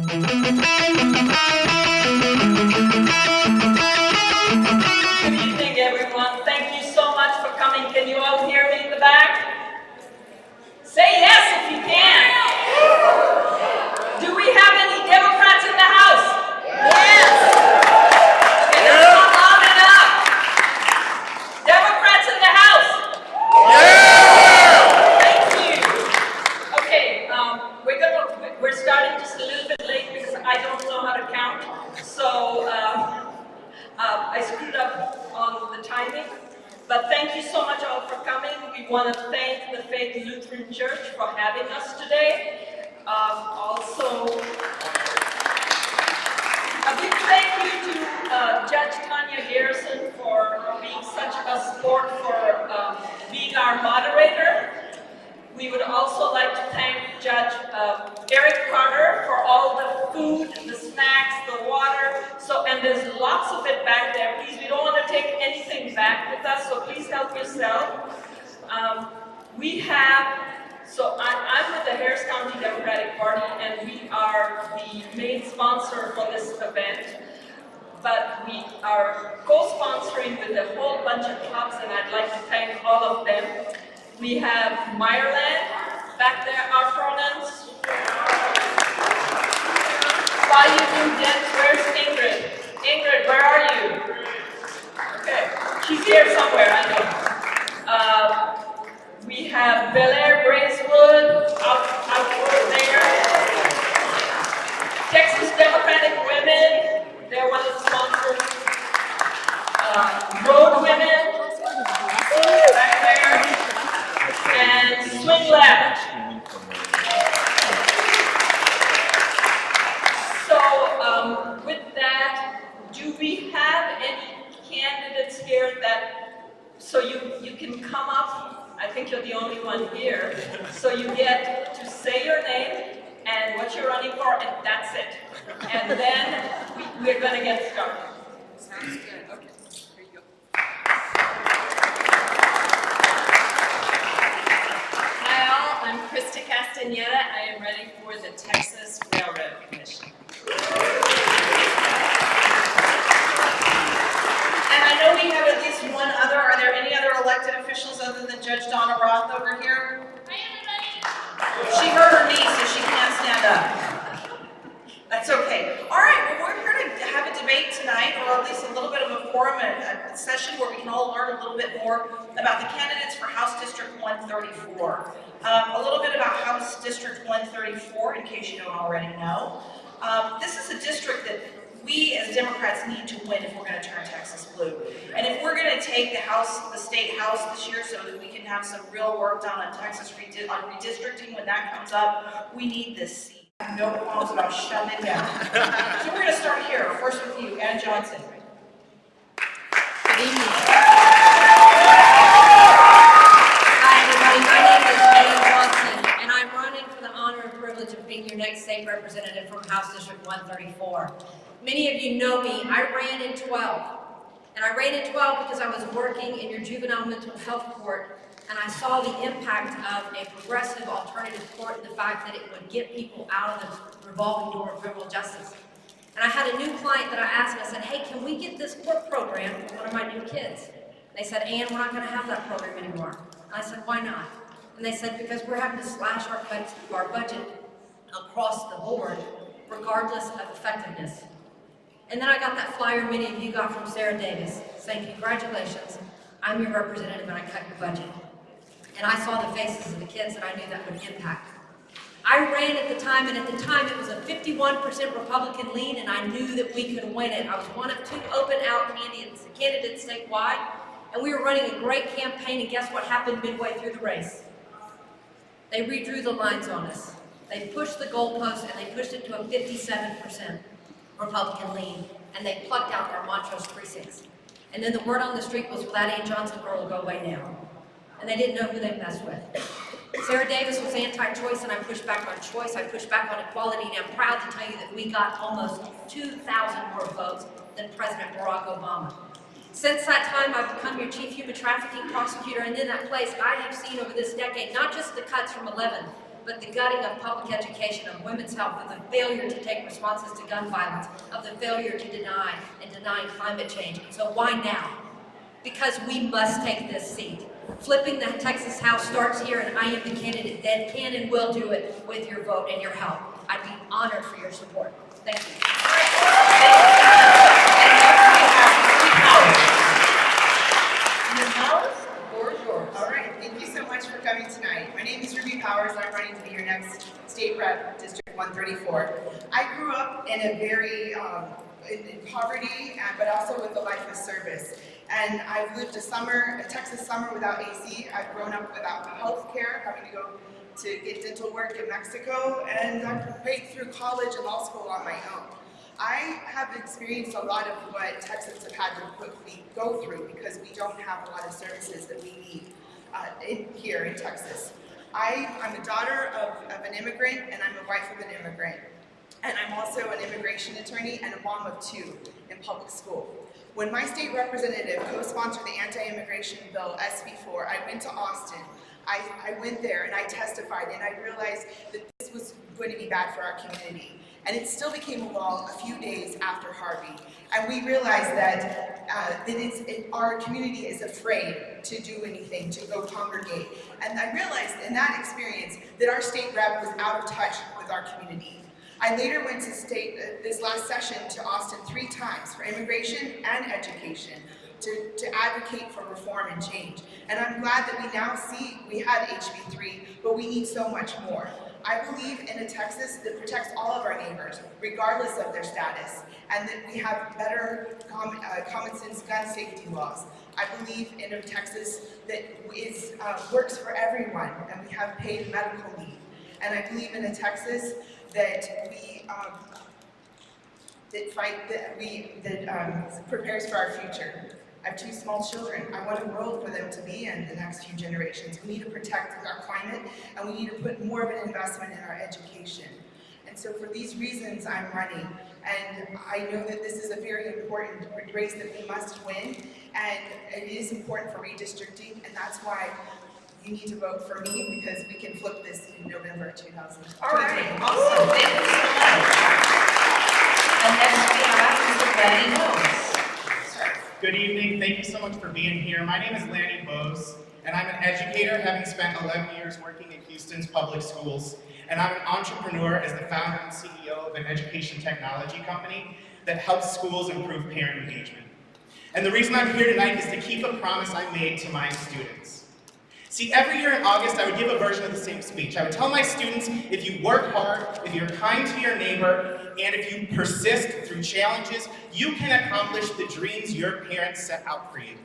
Good evening, everyone. Thank you so much for coming. Can you all hear me in the back? Say yes if you can. Do we have any Democrats in the House? Yes. Okay, that's not loud enough. Democrats in the House? Thank you. Okay, we're starting just a little bit late because I don't know how to count. So I screwed up on the timing. But thank you so much all for coming. We want to thank the Faith Lutheran Church for having us today. Also, a big thank you to Judge Tanya Garrison for being such a support for being our moderator. We would also like to thank Judge Eric Carter for all the food, the snacks, the water. And there's lots of it back there. Please, we don't want to take anything back with us, so please help yourself. I'm with the Harris County Democratic Party, and we are the main sponsor for this event. But we are co-sponsoring with a whole bunch of clubs, and I'd like to thank all of them. We have Meyerland back there, our pronouns. Bayou Dents, where's Ingrid? Ingrid, where are you? Okay, she's here somewhere, I know. We have Bel Air, Braeswood, out there. Texas Democratic Women, they're one of the sponsors. Road Women, back there. And Swing Left. So with that, do we have any candidates here so you can come up? I think you're the only one here. So you get to say your name and what you're running for, and that's it. And then we're going to get started. Sounds good. Okay. Here you go. Hi all, I'm Krista Castaneda. I am running for the Texas Railroad Commission. And I know we have at least one other. Are there any other elected officials other than Judge Donna Roth over here? She hurt her knee, so she can't stand up. That's okay. All right, well, we're here to have a debate tonight, or at least a little bit of a forum, a session where we can all learn a little bit more about the candidates for House District 134. A little bit about House District 134, in case you don't already know. This is a district that we as Democrats need to win if we're going to turn Texas blue. And if we're going to take the state house this year so that we can have some real work done on Texas on redistricting when that comes up, we need this seat. No qualms about shutting it down. So we're going to start here. First with you, Ann Johnson. Good evening. Hi everybody, my name is Ann Johnson, and I'm running for the honor and privilege of being your next state representative from House District 134. Many of you know me. I ran in 12. And I ran in 12 because I was working in your juvenile mental health court, and I saw the impact of a progressive alternative court and the fact that it would get people out of the revolving door of criminal justice. And I had a new client that I asked, and I said, hey, can we get this court program for one of my new kids? They said, Ann, we're not going to have that program anymore. And I said, why not? And they said, because we're having to slash our budget across the board, regardless of effectiveness. And then I got that flyer many of you got from Sarah Davis saying, congratulations, I'm your representative and I cut your budget. And I saw the faces of the kids that I knew that would impact. I ran at the time, and at the time it was a 51% Republican lead, and I knew that we could win it. I was one of two open out candidates statewide, and we were running a great campaign, and guess what happened midway through the race? They redrew the lines on us. They pushed the goalpost, and they pushed it to a 57% Republican lead, and they plucked out our Montrose precincts. And then the word on the street was, well, that Ann Johnson girl will go away now. And they didn't know who they messed with. Sarah Davis was anti-choice, and I pushed back on choice. I pushed back on equality, and I'm proud to tell you that we got almost 2,000 more votes than President Barack Obama. Since that time, I've become your chief human trafficking prosecutor, and in that place, I have seen over this decade, not just the cuts from 11, but the gutting of public education, of women's health, of the failure to take responses to gun violence, of the failure to deny climate change. So why now? Because we must take this seat. Flipping the Texas House starts here, and I am the candidate that can and will do it with your vote and your help. I'd be honored for your support. Thank you. Ms. Powers, the floor is yours. All right, thank you so much for coming tonight. My name is Ruby Powers, and I'm running to be your next state rep, District 134. I grew up in a very, in poverty, but also with a life of service. And I've lived a Texas summer without AC. I've grown up without health care, having to go to get dental work in Mexico, and I've paid through college and law school on my own. I have experienced a lot of what Texans have had to go through because we don't have a lot of services that we need here in Texas. I'm a daughter of an immigrant, and I'm a wife of an immigrant. And I'm also an immigration attorney and a mom of two in public school. When my state representative co-sponsored the anti-immigration bill, SB4, I went to Austin. I went there and I testified, and I realized that this was going to be bad for our community. And it still became a law a few days after Harvey. And we realized that our community is afraid to do anything, to go congregate. And I realized in that experience that our state rep was out of touch with our community. I later went to this last session to Austin 3 times for immigration and education to advocate for reform and change. And I'm glad that we now see we had HB3, but we need so much more. I believe in a Texas that protects all of our neighbors, regardless of their status, and that we have better common sense gun safety laws. I believe in a Texas that works for everyone, and we have paid medical leave. And I believe in a Texas that prepares for our future. I have 2 small children. I want a world for them to be in the next few generations. We need to protect our climate, and we need to put more of an investment in our education. And so for these reasons, I'm running. And I know that this is a very important race that we must win, and it is important for redistricting, and that's why you need to vote for me, because we can flip this in November 2020. All right, awesome. Thank you so much. And next we have Mr. Lanny Bose. Good evening. Thank you so much for being here. My name is Lanny Bose, and I'm an educator, having spent 11 years working in Houston's public schools. And I'm an entrepreneur as the founder and CEO of an education technology company that helps schools improve parent engagement. And the reason I'm here tonight is to keep a promise I made to my students. See, every year in August, I would give a version of the same speech. I would tell my students, if you work hard, if you're kind to your neighbor, and if you persist through challenges, you can accomplish the dreams your parents set out for you.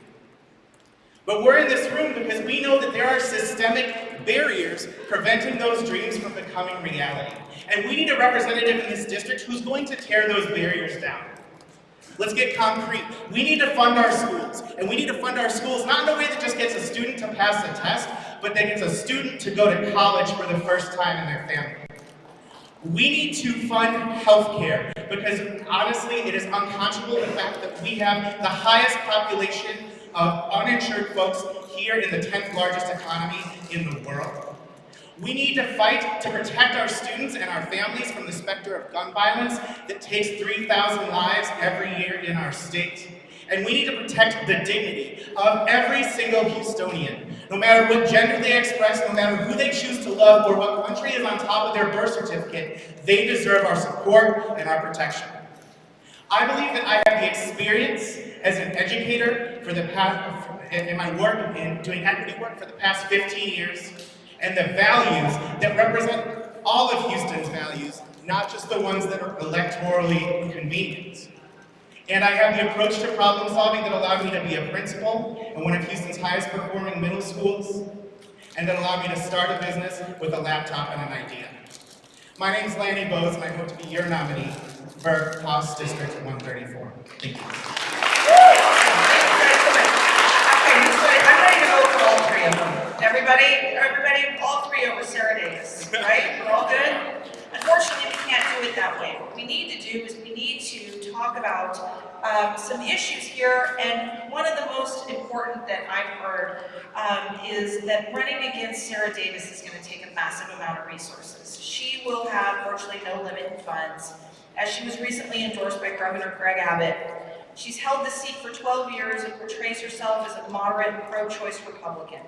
But we're in this room because we know that there are systemic barriers preventing those dreams from becoming reality. And we need a representative in this district who's going to tear those barriers down. Let's get concrete. We need to fund our schools. And we need to fund our schools not in a way that just gets a student to pass a test, but that gets a student to go to college for the first time in their family. We need to fund healthcare because honestly, it is unconscionable the fact that we have the highest population of uninsured folks here in the 10th largest economy in the world. We need to fight to protect our students and our families from the specter of gun violence that takes 3,000 lives every year in our state. And we need to protect the dignity of every single Houstonian. No matter what gender they express, no matter who they choose to love, or what country is on top of their birth certificate, they deserve our support and our protection. I believe that I have the experience as an educator for the past, in my work in doing equity work for the past 15 years, and the values that represent all of Houston's values, not just the ones that are electorally convenient. And I have the approach to problem solving that allowed me to be a principal in one of Houston's highest performing middle schools, and that allowed me to start a business with a laptop and an idea. My name is Lanny Bose, and I hope to be your nominee for House District 134. Thank you. I'm ready to vote for all 3 of them. Everybody, all 3 over Sarah Davis, right? We're all good? Unfortunately, we can't do it that way. What we need to do is we need to talk about some issues here, and one of the most important that I've heard is that running against Sarah Davis is going to take a massive amount of resources. She will have virtually no limit in funds, as she was recently endorsed by Governor Greg Abbott. She's held the seat for 12 years and portrays herself as a moderate, pro-choice Republican.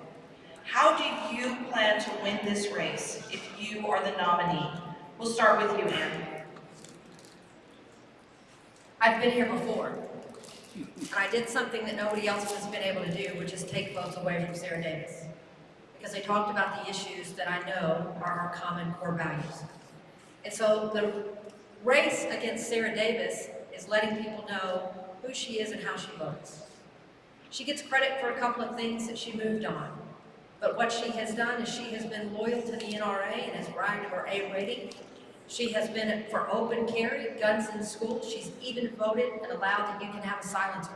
How do you plan to win this race if you are the nominee? We'll start with you, Ann. I've been here before, and I did something that nobody else has been able to do, which is take votes away from Sarah Davis. Because I talked about the issues that I know are our common core values. And so the race against Sarah Davis is letting people know who she is and how she votes. She gets credit for a couple of things that she moved on. But what she has done is she has been loyal to the NRA and has bragged of her A rating. She has been for open carry, guns in schools. She's even voted and allowed that you can have a silencer.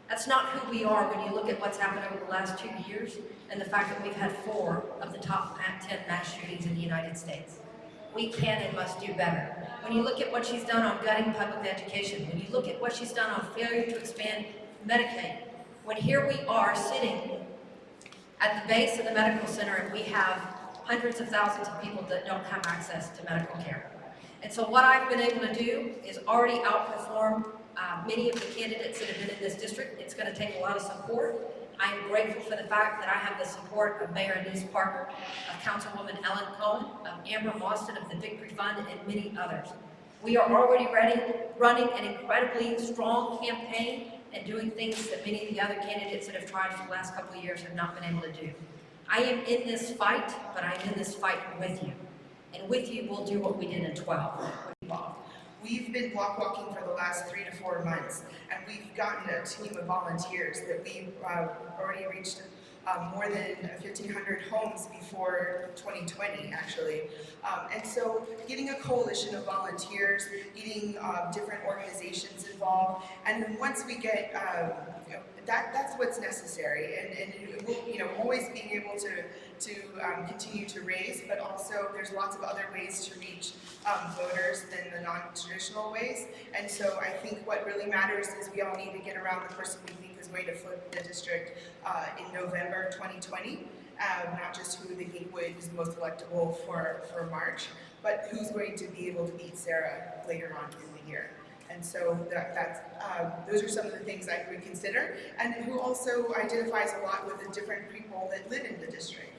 That's not who we are when you look at what's happened over the last 2 years and the fact that we've had 4 of the top 10 mass shootings in the United States. We can and must do better. When you look at what she's done on gutting public education, when you look at what she's done on failure to expand Medicaid, when here we are sitting at the base of the medical center and we have hundreds of thousands of people that don't have access to medical care. And so what I've been able to do is already outperform many of the candidates that have been in this district. It's going to take a lot of support. I am grateful for the fact that I have the support of Mayor Anise Parker, of Councilwoman Ellen Cohen, of Amber Mostyn of the Victory Fund, and many others. We are already running an incredibly strong campaign and doing things that many of the other candidates that have tried for the last couple of years have not been able to do. I am in this fight, but I'm in this fight with you. And with you, we'll do what we did in 12. We've been block walking for the last 3 to 4 months, and we've gotten a team of volunteers that we've already reached more than 1,500 homes before 2020, actually. And so getting a coalition of volunteers, getting different organizations involved, and then once we get, that's what's necessary. And we'll, always being able to continue to raise, but also there's lots of other ways to reach voters than the non-traditional ways. And so I think what really matters is we all need to get around the person we think is going to flip the district in November 2020, not just who they think is most electable for March, but who's going to be able to beat Sarah later on in the year. And so those are some of the things I would consider, and who also identifies a lot with the different people that live in the district.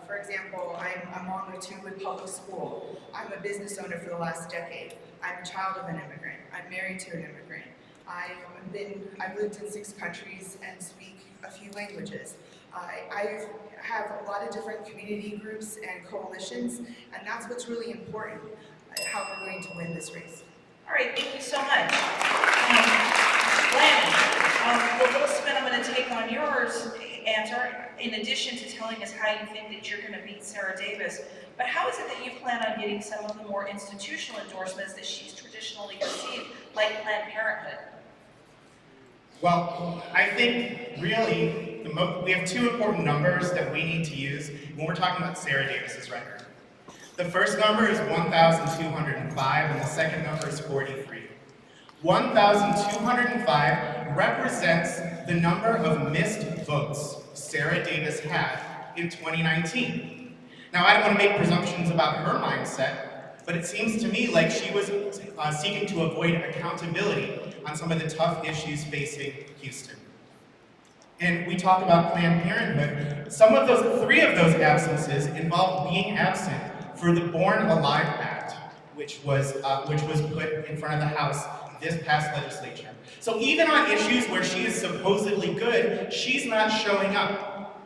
For example, I'm a mom of 2 with public school. I'm a business owner for the last decade. I'm a child of an immigrant. I'm married to an immigrant. I've lived in 6 countries and speak a few languages. I have a lot of different community groups and coalitions, and that's what's really important, how we're going to win this race. All right, thank you so much. Lanny, the little spin I'm going to take on yours answer, in addition to telling us how you think that you're going to beat Sarah Davis, but how is it that you plan on getting some of the more institutional endorsements that she's traditionally received, like Planned Parenthood? Well, I think really we have 2 important numbers that we need to use when we're talking about Sarah Davis's record. The first number is 1,205 and the second number is 43. 1,205 represents the number of missed votes Sarah Davis had in 2019. Now, I don't want to make presumptions about her mindset, but it seems to me like she was seeking to avoid accountability on some of the tough issues facing Houston. And we talk about Planned Parenthood. 3 of those absences involved being absent for the Born Alive Act, which was put in front of the House this past legislature. So even on issues where she is supposedly good, she's not showing up.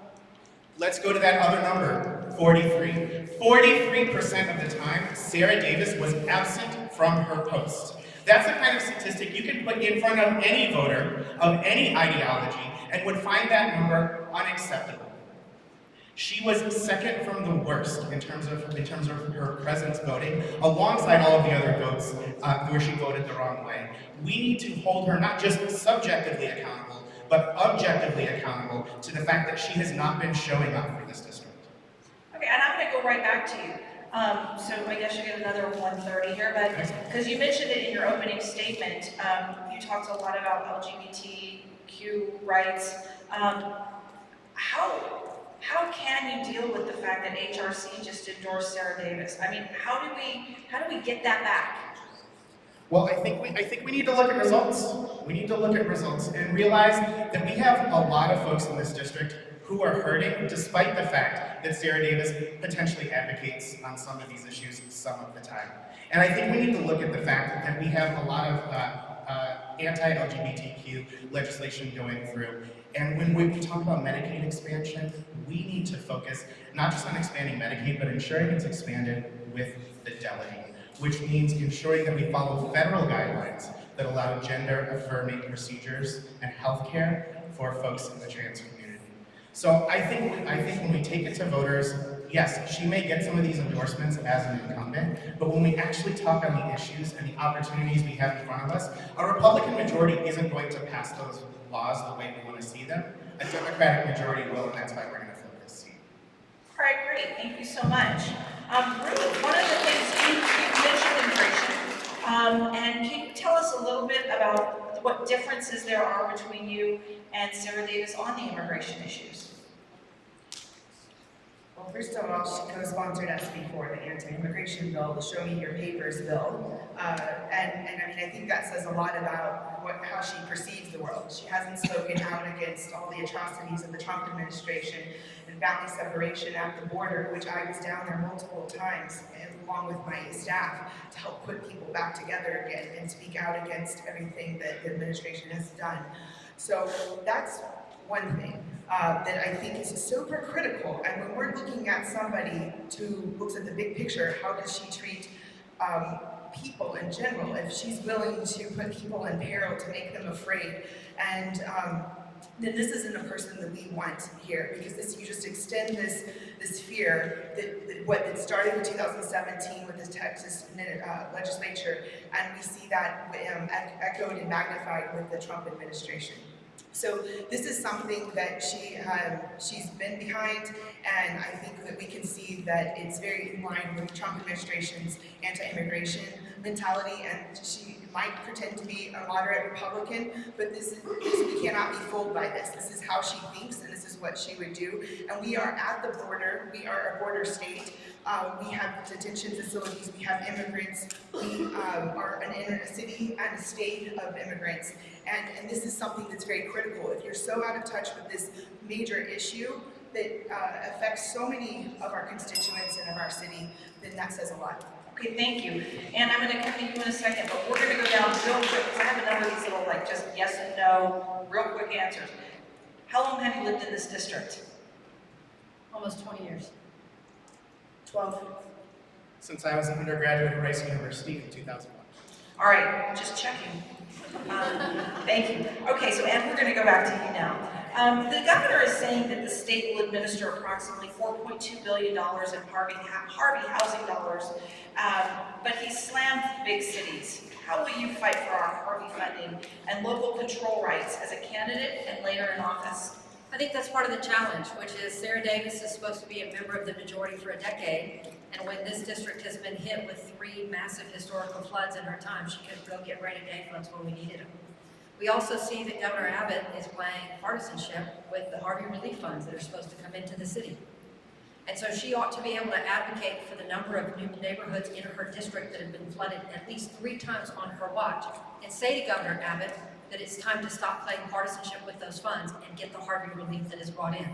Let's go to that other number, 43. 43% of the time, Sarah Davis was absent from her post. That's the kind of statistic you can put in front of any voter of any ideology and would find that number unacceptable. She was second from the worst in terms of her presence voting, alongside all of the other votes where she voted the wrong way. We need to hold her not just subjectively accountable, but objectively accountable to the fact that she has not been showing up for this district. Okay, and I'm going to go right back to you. So I guess you get another 130 here, but, because you mentioned it in your opening statement, you talked a lot about LGBTQ rights. How can you deal with the fact that HRC just endorsed Sarah Davis? I mean, how do we get that back? Well, I think we need to look at results. We need to look at results and realize that we have a lot of folks in this district who are hurting despite the fact that Sarah Davis potentially advocates on some of these issues some of the time. And I think we need to look at the fact that we have a lot of anti-LGBTQ legislation going through. And when we talk about Medicaid expansion, we need to focus not just on expanding Medicaid, but ensuring it's expanded with fidelity, which means ensuring that we follow federal guidelines that allow gender-affirming procedures and healthcare for folks in the trans community. So I think when we take it to voters, yes, she may get some of these endorsements as an incumbent, but when we actually talk on the issues and the opportunities we have in front of us, a Republican majority isn't going to pass those laws the way we want to see them. A Democratic majority will, and that's why we're going to flip this seat. All right, great, thank you so much. Ruth, one of the things you mentioned immigration, and can you tell us a little bit about what differences there are between you and Sarah Davis on the immigration issues? Well, first of all, she co-sponsored SB 4, the anti-immigration bill, the Show Me Your Papers bill. And I mean, I think that says a lot about how she perceives the world. She hasn't spoken out against all the atrocities of the Trump administration and family separation at the border, which I was down there multiple times, along with my staff, to help put people back together again and speak out against everything that the administration has done. So that's one thing that I think is super critical. And when we're looking at somebody who looks at the big picture, how does she treat people in general? If she's willing to put people in peril to make them afraid, and then this isn't a person that we want here, because this, you just extend this fear that started in 2017 with the Texas legislature, and we see that echoed and magnified with the Trump administration. So this is something that she's been behind, and I think that we can see that it's very in line with the Trump administration's anti-immigration mentality, and she might pretend to be a moderate Republican, but we cannot be fooled by this. This is how she thinks, and this is what she would do. And we are at the border. We are a border state. We have detention facilities. We have immigrants. We are a city and a state of immigrants. And this is something that's very critical. If you're so out of touch with this major issue that affects so many of our constituents and of our city, then that says a lot. Okay, thank you. And I'm going to come to you in a second, but we're going to go down real quick, because I have a number of these little, like, just yes and no, real quick answers. How long have you lived in this district? Almost 20 years. 12. Since I was an undergraduate at Rice University in 2001. All right, just checking. Thank you. Okay, so Ed, we're going to go back to you now. The governor is saying that the state will administer approximately $4.2 billion in Harvey housing dollars, but he slammed big cities. How will you fight for our Harvey funding and local control rights as a candidate and later in office? I think that's part of the challenge, which is Sarah Davis is supposed to be a member of the majority for a decade, and when this district has been hit with 3 massive historical floods in her time, she couldn't go get rainy day funds when we needed them. We also see that Governor Abbott is playing partisanship with the Harvey relief funds that are supposed to come into the city. And so she ought to be able to advocate for the number of new neighborhoods in her district that have been flooded at least 3 times on her watch, and say to Governor Abbott that it's time to stop playing partisanship with those funds and get the Harvey relief that is brought in.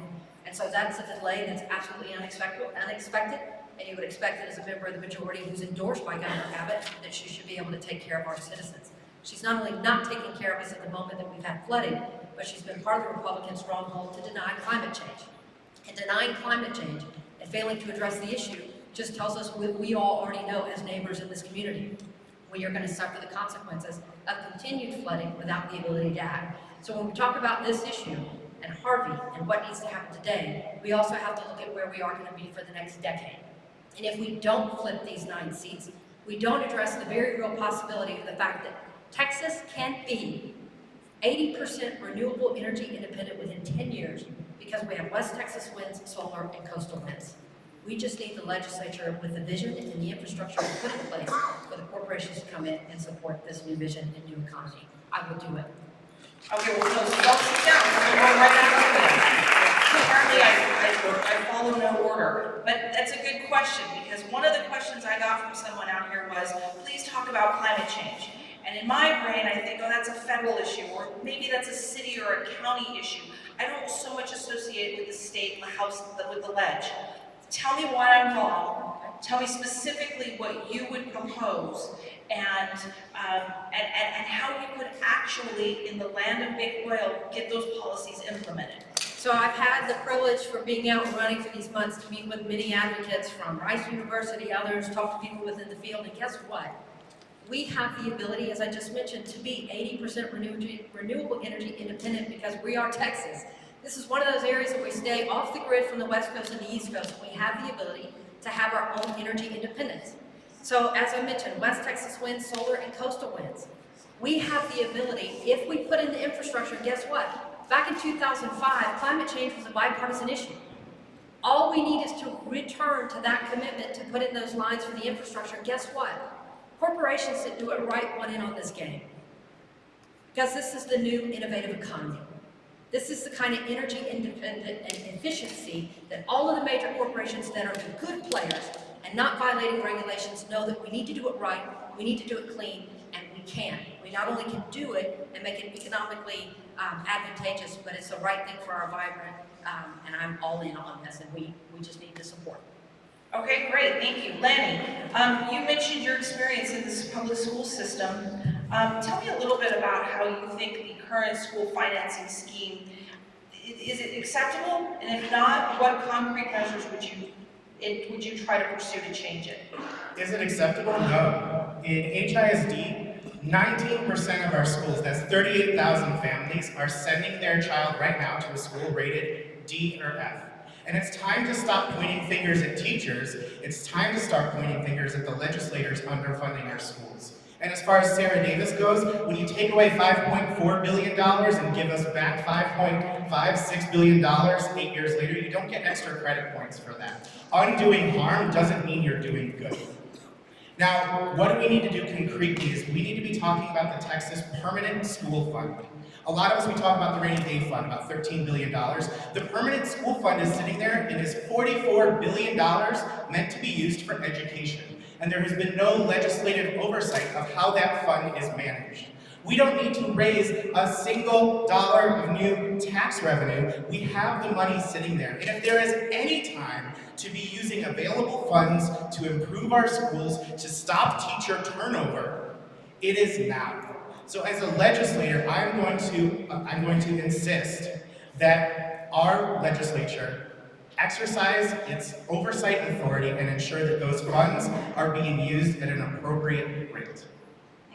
And so that's a delay that's absolutely unexpected, and you would expect that as a member of the majority who's endorsed by Governor Abbott, that she should be able to take care of our citizens. She's not only not taking care of us at the moment that we've had flooding, but she's been part of the Republican stronghold to deny climate change. And denying climate change and failing to address the issue just tells us what we all already know as neighbors in this community. We are going to suffer the consequences of continued flooding without the ability to act. So when we talk about this issue and Harvey and what needs to happen today, we also have to look at where we are going to be for the next decade. And if we don't flip these 9 seats, we don't address the very real possibility of the fact that Texas can be 80% renewable energy independent within 10 years because we have West Texas winds, solar, and coastal winds. We just need the legislature with the vision and the infrastructure to put in place for the corporations to come in and support this new vision and new economy. I will do it. Okay, well, no, so don't sit down, we'll go right after this. Apparently, I follow no order, but that's a good question, because one of the questions I got from someone out here was, please talk about climate change. And in my brain, I think, oh, that's a federal issue, or maybe that's a city or a county issue. I don't so much associate it with the state, the House, with the ledge. Tell me why I'm wrong. Tell me specifically what you would propose, and how you could actually, in the land of big oil, get those policies implemented. So I've had the privilege for being out and running for these months to meet with many advocates from Rice University, others, talk to people within the field, and guess what? We have the ability, as I just mentioned, to be 80% renewable energy independent because we are Texas. This is one of those areas that we stay off the grid from the West Coast and the East Coast. We have the ability to have our own energy independence. So as I mentioned, West Texas winds, solar, and coastal winds. We have the ability, if we put in the infrastructure, guess what? Back in 2005, climate change was a bipartisan issue. All we need is to return to that commitment to put in those lines for the infrastructure. Guess what? Corporations that do it right want in on this game. Because this is the new innovative economy. This is the kind of energy independent and efficiency that all of the major corporations that are the good players and not violating regulations know that we need to do it right, we need to do it clean, and we can. We not only can do it and make it economically advantageous, but it's the right thing for our vibrant, and I'm all in on this, and we just need the support. Okay, great, thank you. Lanny, you mentioned your experience in this public school system. Tell me a little bit about how you think the current school financing scheme, is it acceptable? And if not, what concrete measures would you try to pursue to change it? Is it acceptable? No. In HISD, 19% of our schools, that's 38,000 families, are sending their child right now to a school rated D or F. And it's time to stop pointing fingers at teachers. It's time to start pointing fingers at the legislators underfunding our schools. And as far as Sarah Davis goes, when you take away $5.4 billion and give us back $5.56 billion 8 years later, you don't get extra credit points for that. Undoing harm doesn't mean you're doing good. Now, what do we need to do concretely is we need to be talking about the Texas Permanent School Fund. A lot of us, we talk about the rainy day fund, about $13 billion. The permanent school fund is sitting there and is $44 billion meant to be used for education. And there has been no legislative oversight of how that fund is managed. We don't need to raise a single dollar of new tax revenue. We have the money sitting there. And if there is any time to be using available funds to improve our schools, to stop teacher turnover, it is now. So as a legislator, I'm going to insist that our legislature exercise its oversight authority and ensure that those funds are being used at an appropriate rate.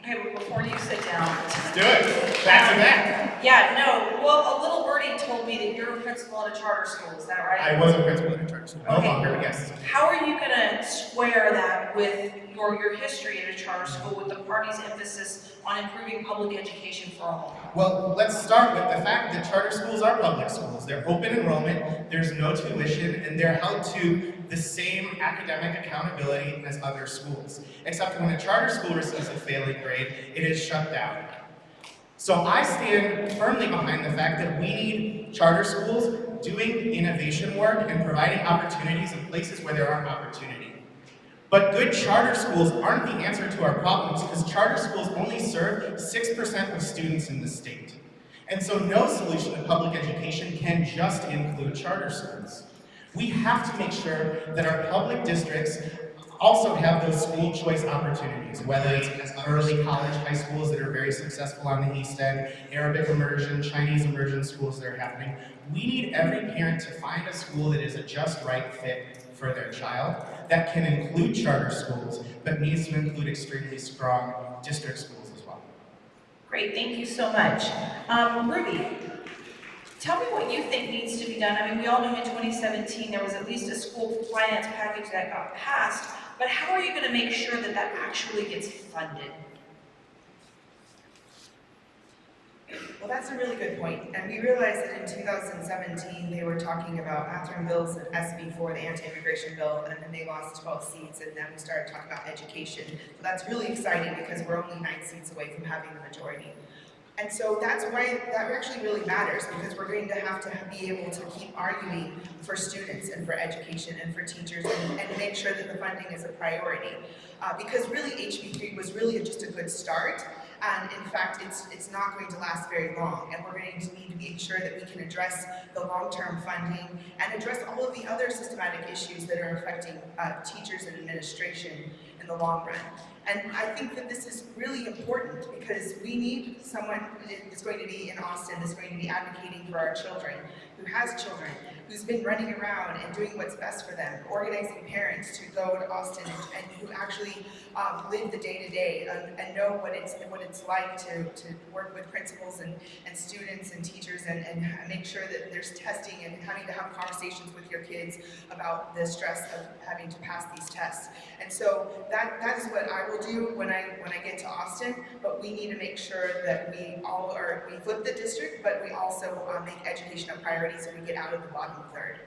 Okay, well, before you sit down. Let's do it. Back to back. Yeah, no, well, a little birdie told me that you're a principal at a charter school, is that right? I was a principal at a charter school. No Okay. longer, but yes. How are you gonna square that with your history at a charter school with the party's emphasis on improving public education for all? Well, let's start with the fact that charter schools are public schools. They're open enrollment, there's no tuition, and they're held to the same academic accountability as other schools. Except when a charter school receives a failing grade, it is shut down. So I stand firmly behind the fact that we need charter schools doing innovation work and providing opportunities in places where there aren't opportunity. But good charter schools aren't the answer to our problems because charter schools only serve 6% of students in the state. And so no solution to public education can just include charter schools. We have to make sure that our public districts also have those school choice opportunities, whether it's early college high schools that are very successful on the East End, Arabic immersion, Chinese immersion schools that are happening. We need every parent to find a school that is a just right fit for their child that can include charter schools, but needs to include extremely strong district schools as well. Great, thank you so much. Ruby, tell me what you think needs to be done. I mean, we all know in 2017 there was at least a school finance package that got passed, but how are you going to make sure that that actually gets funded? Well, that's a really good point. And we realized that in 2017, they were talking about bathroom bills and SB4, the anti-immigration bill, and then they lost 12 seats, and then we started talking about education. So that's really exciting because we're only 9 seats away from having the majority. And so that's why that actually really matters, because we're going to have to be able to keep arguing for students and for education and for teachers and make sure that the funding is a priority. Because really HB3 was really just a good start. And in fact, it's not going to last very long, and we're going to need to make sure that we can address the long-term funding and address all of the other systematic issues that are affecting teachers and administration in the long run. And I think that this is really important because we need someone that's going to be in Austin, that's going to be advocating for our children, who has children, who's been running around and doing what's best for them, organizing parents to go to Austin and who actually live the day-to-day and know what it's like to work with principals and students and teachers and make sure that there's testing and having to have conversations with your kids about the stress of having to pass these tests. And so that is what I will do when I get to Austin, but we need to make sure that we flip the district, but we also make education a priority so we get out of the bottom third.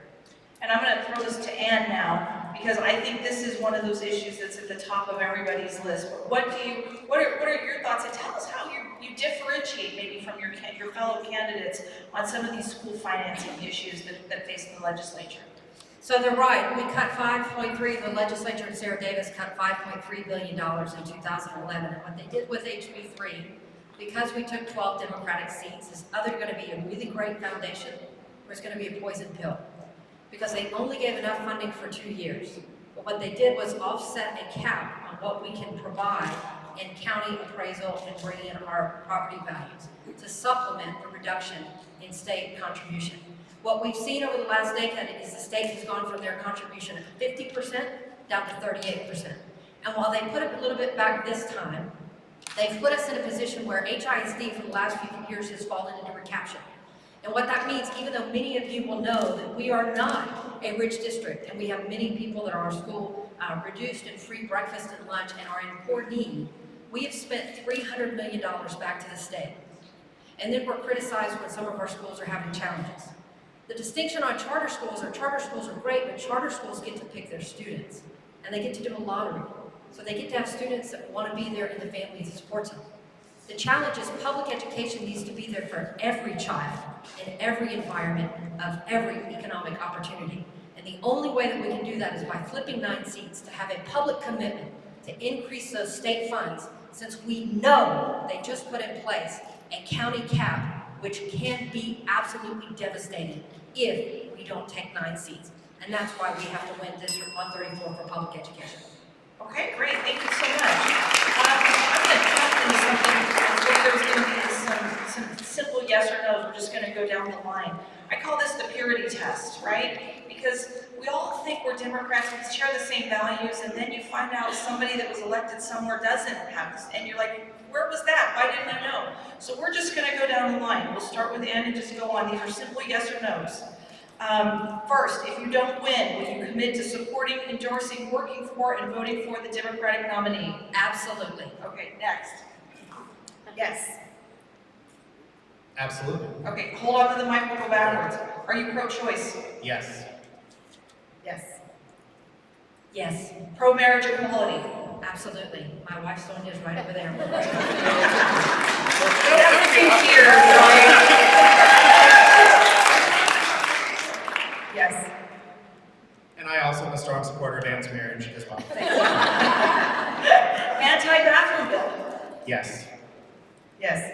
And I'm gonna throw this to Ann now, because I think this is one of those issues that's at the top of everybody's list. But what are your thoughts? And tell us how you differentiate maybe from your fellow candidates on some of these school financing issues that face the legislature. So they're right, we cut 5.3, the legislature in Sarah Davis cut $5.3 billion in 2011, and what they did with HB3, because we took 12 Democratic seats, is either gonna be a really great foundation, or it's gonna be a poison pill. Because they only gave enough funding for 2 years. But what they did was offset a cap on what we can provide in county appraisal and bring in our property values to supplement the reduction in state contribution. What we've seen over the last decade is the state has gone from their contribution of 50% down to 38%. And while they put it a little bit back this time, they've put us in a position where HISD for the last few years has fallen into recapture. And what that means, even though many of you will know that we are not a rich district, and we have many people that are our school reduced in free breakfast and lunch and are in poor need, we have spent $300 million back to the state. And then we're criticized when some of our schools are having challenges. The distinction on charter schools are great, but charter schools get to pick their students, and they get to do a lottery. So they get to have students that want to be there and the family that supports them. The challenge is public education needs to be there for every child in every environment of every economic opportunity. And the only way that we can do that is by flipping 9 seats to have a public commitment to increase those state funds, since we know they just put in place a county cap, which can be absolutely devastating if we don't take 9 seats. And that's why we have to win District 134 for public education. Okay, great, thank you so much. I'm gonna jump into something, there's gonna be some simple yes or no's, we're just gonna go down the line. I call this the purity test, right? Because we all think we're Democrats, we share the same values, and then you find out somebody that was elected somewhere doesn't have this, and you're like, where was that? Why didn't I know? So we're just gonna go down the line. We'll start with Ann and just go on. These are simple yes or no's. First, if you don't win, will you commit to supporting, endorsing, working for, and voting for the Democratic nominee? Absolutely. Okay, next. Yes. Absolutely. Okay, hold on to the mic, we'll go backwards. Are you pro-choice? Yes. Yes. Yes, Pro-marriage equality? absolutely. My wife's Sonia's right over there. You don't have to be here, Yes. And I also am a strong supporter of Ann's marriage as well. Anti-bathroom bill? Yes. Yes.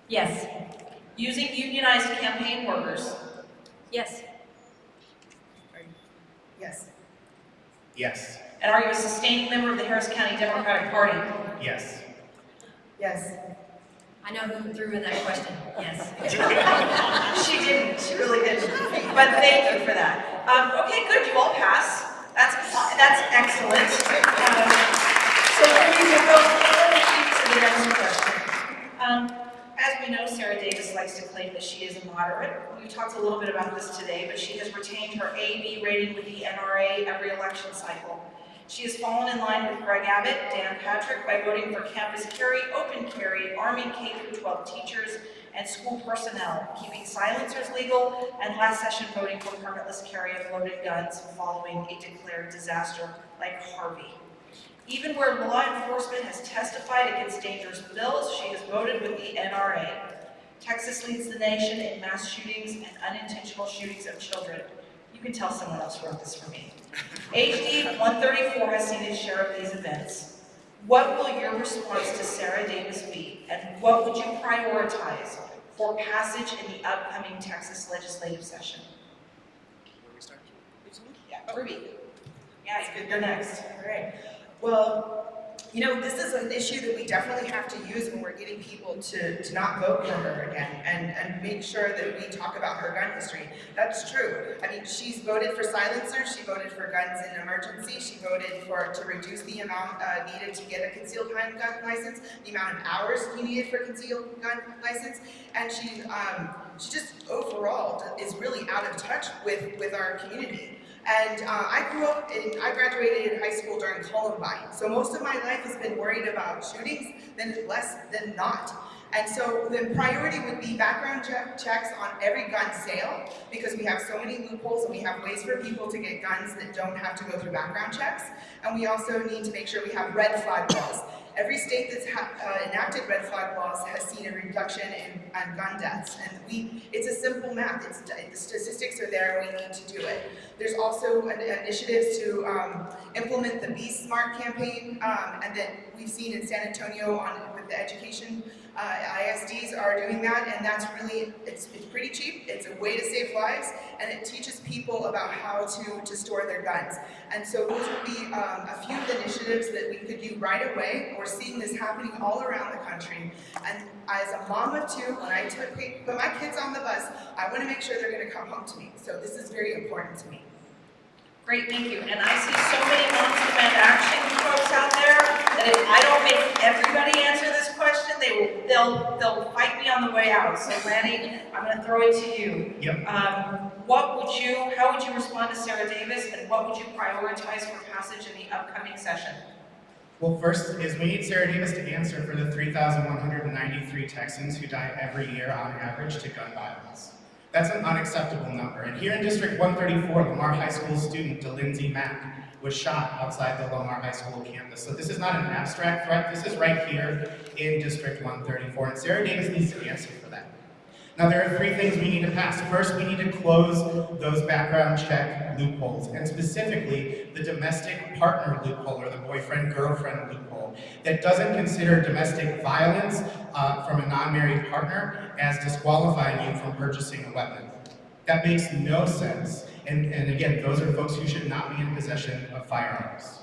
Yes, Using unionized campaign workers? yes, Yes. Yes. And are you a sustaining member of the Harris County Democratic Party? Yes. Yes. I know who threw in that question, yes. She didn't, she really didn't. But thank you for that. Okay, good, you all pass. That's excellent. So we will go to the next question. As we know, Sarah Davis likes to claim that she is a moderate. We talked a little bit about this today, but she has retained her A/B rating with the NRA every election cycle. She has fallen in line with Greg Abbott, Dan Patrick, by voting for campus carry, open carry, Army K-12 teachers, and school personnel, keeping silencers legal, and last session voting for permitless carry of loaded guns following a declared disaster like Harvey. Even where law enforcement has testified against dangerous bills, she has voted with the NRA. Texas leads the nation in mass shootings and unintentional shootings of children. You can tell someone else wrote this for me. HD 134 has seen its share of these events. What will your response to Sarah Davis be, and what would you prioritize for passage in the upcoming Texas legislative session? Where we start? Yeah, Ruby. Yeah, you're next. All right. Well, you know, this is an issue that we definitely have to use when we're getting people to not vote for her again and make sure that we talk about her gun history. That's true. I mean, she's voted for silencers, she voted for guns in emergency, she voted to reduce the amount needed to get a concealed gun license, the amount of hours you needed for concealed gun license, and she just overall is really out of touch with our community. And I graduated high school during Columbine, so most of my life has been worried about shootings less than not. And so the priority would be background checks on every gun sale, because we have so many loopholes and we have ways for people to get guns that don't have to go through background checks. And we also need to make sure we have red flag laws. Every state that's enacted red flag laws has seen a reduction in gun deaths, and it's a simple math. The statistics are there. We need to do it. There's also initiatives to implement the Be Smart campaign, and that we've seen in San Antonio with the education. ISDs are doing that, and that's really, it's pretty cheap. It's a way to save lives, and it teaches people about how to store their guns. And so those would be a few of the initiatives that we could do right away. We're seeing this happening all around the country. And as a mom of two, when I put my kids on the bus, I want to make sure they're going to come home to me. So this is very important to me. Great, thank you. And I see so many moms demand action folks out there that if I don't make everybody answer this question, they'll fight me on the way out. So Lanny, I'm going to throw it to you. Yep. How would you respond to Sarah Davis, and what would you prioritize for passage in the upcoming session? Well, first is we need Sarah Davis to answer for the 3,193 Texans who die every year on average to gun violence. That's an unacceptable number. And here in District 134, Lamar High School student DeLindsay Mack was shot outside the Lamar High School campus. So this is not an abstract threat. This is right here in District 134, and Sarah Davis needs to answer for that. Now, there are three things we need to pass. First, we need to close those background check loopholes, and specifically the domestic partner loophole, or the boyfriend-girlfriend loophole, that doesn't consider domestic violence from a non-married partner as disqualifying you from purchasing a weapon. That makes no sense, and again, those are folks who should not be in possession of firearms.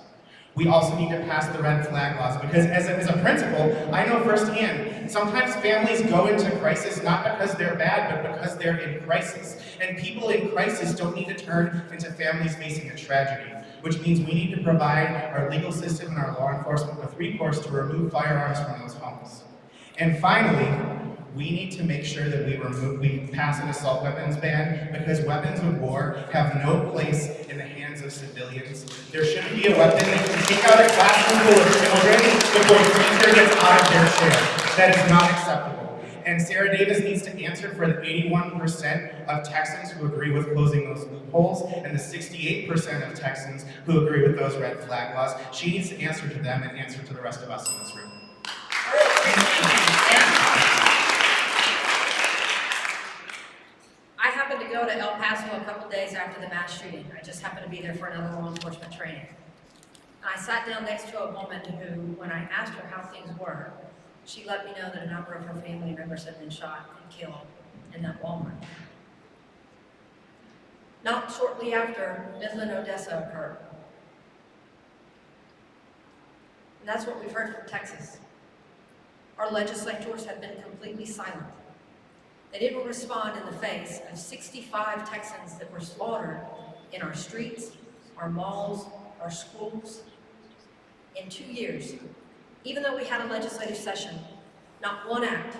We also need to pass the red flag laws, because as a principal, I know firsthand, sometimes families go into crisis not because they're bad, but because they're in crisis. And people in crisis don't need to turn into families facing a tragedy, which means we need to provide our legal system and our law enforcement with recourse to remove firearms from those homes. And finally, we need to make sure that we pass an assault weapons ban, because weapons of war have no place in the hands of civilians. There shouldn't be a weapon that can take out a classroom full of children before the teacher gets out of their chair. That is not acceptable. And Sarah Davis needs to answer for the 81% of Texans who agree with closing those loopholes, and the 68% of Texans who agree with those red flag laws. She needs to answer to them and answer to the rest of us in this room. I happened to go to El Paso a couple days after the mass shooting. I just happened to be there for another law enforcement training. And I sat down next to a woman who, when I asked her how things were, she let me know that a number of her family members had been shot and killed in that Walmart. Not shortly after, Midland, Odessa occurred. And that's what we've heard from Texas. Our legislators have been completely silent. They didn't respond in the face of 65 Texans that were slaughtered in our streets, our malls, our schools in 2 years. Even though we had a legislative session, not one act.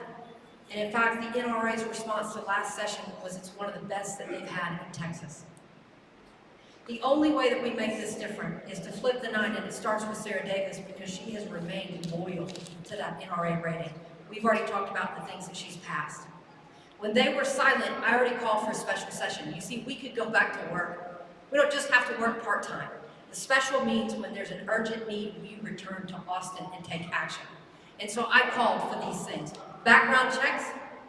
And in fact, the NRA's response to last session was it's one of the best that they've had in Texas. The only way that we make this different is to flip the 9, and it starts with Sarah Davis because she has remained loyal to that NRA rating. We've already talked about the things that she's passed. When they were silent, I already called for a special session. You see, we could go back to work. We don't just have to work part-time. The special means when there's an urgent need, we return to Austin and take action. And so I called for these things: background checks,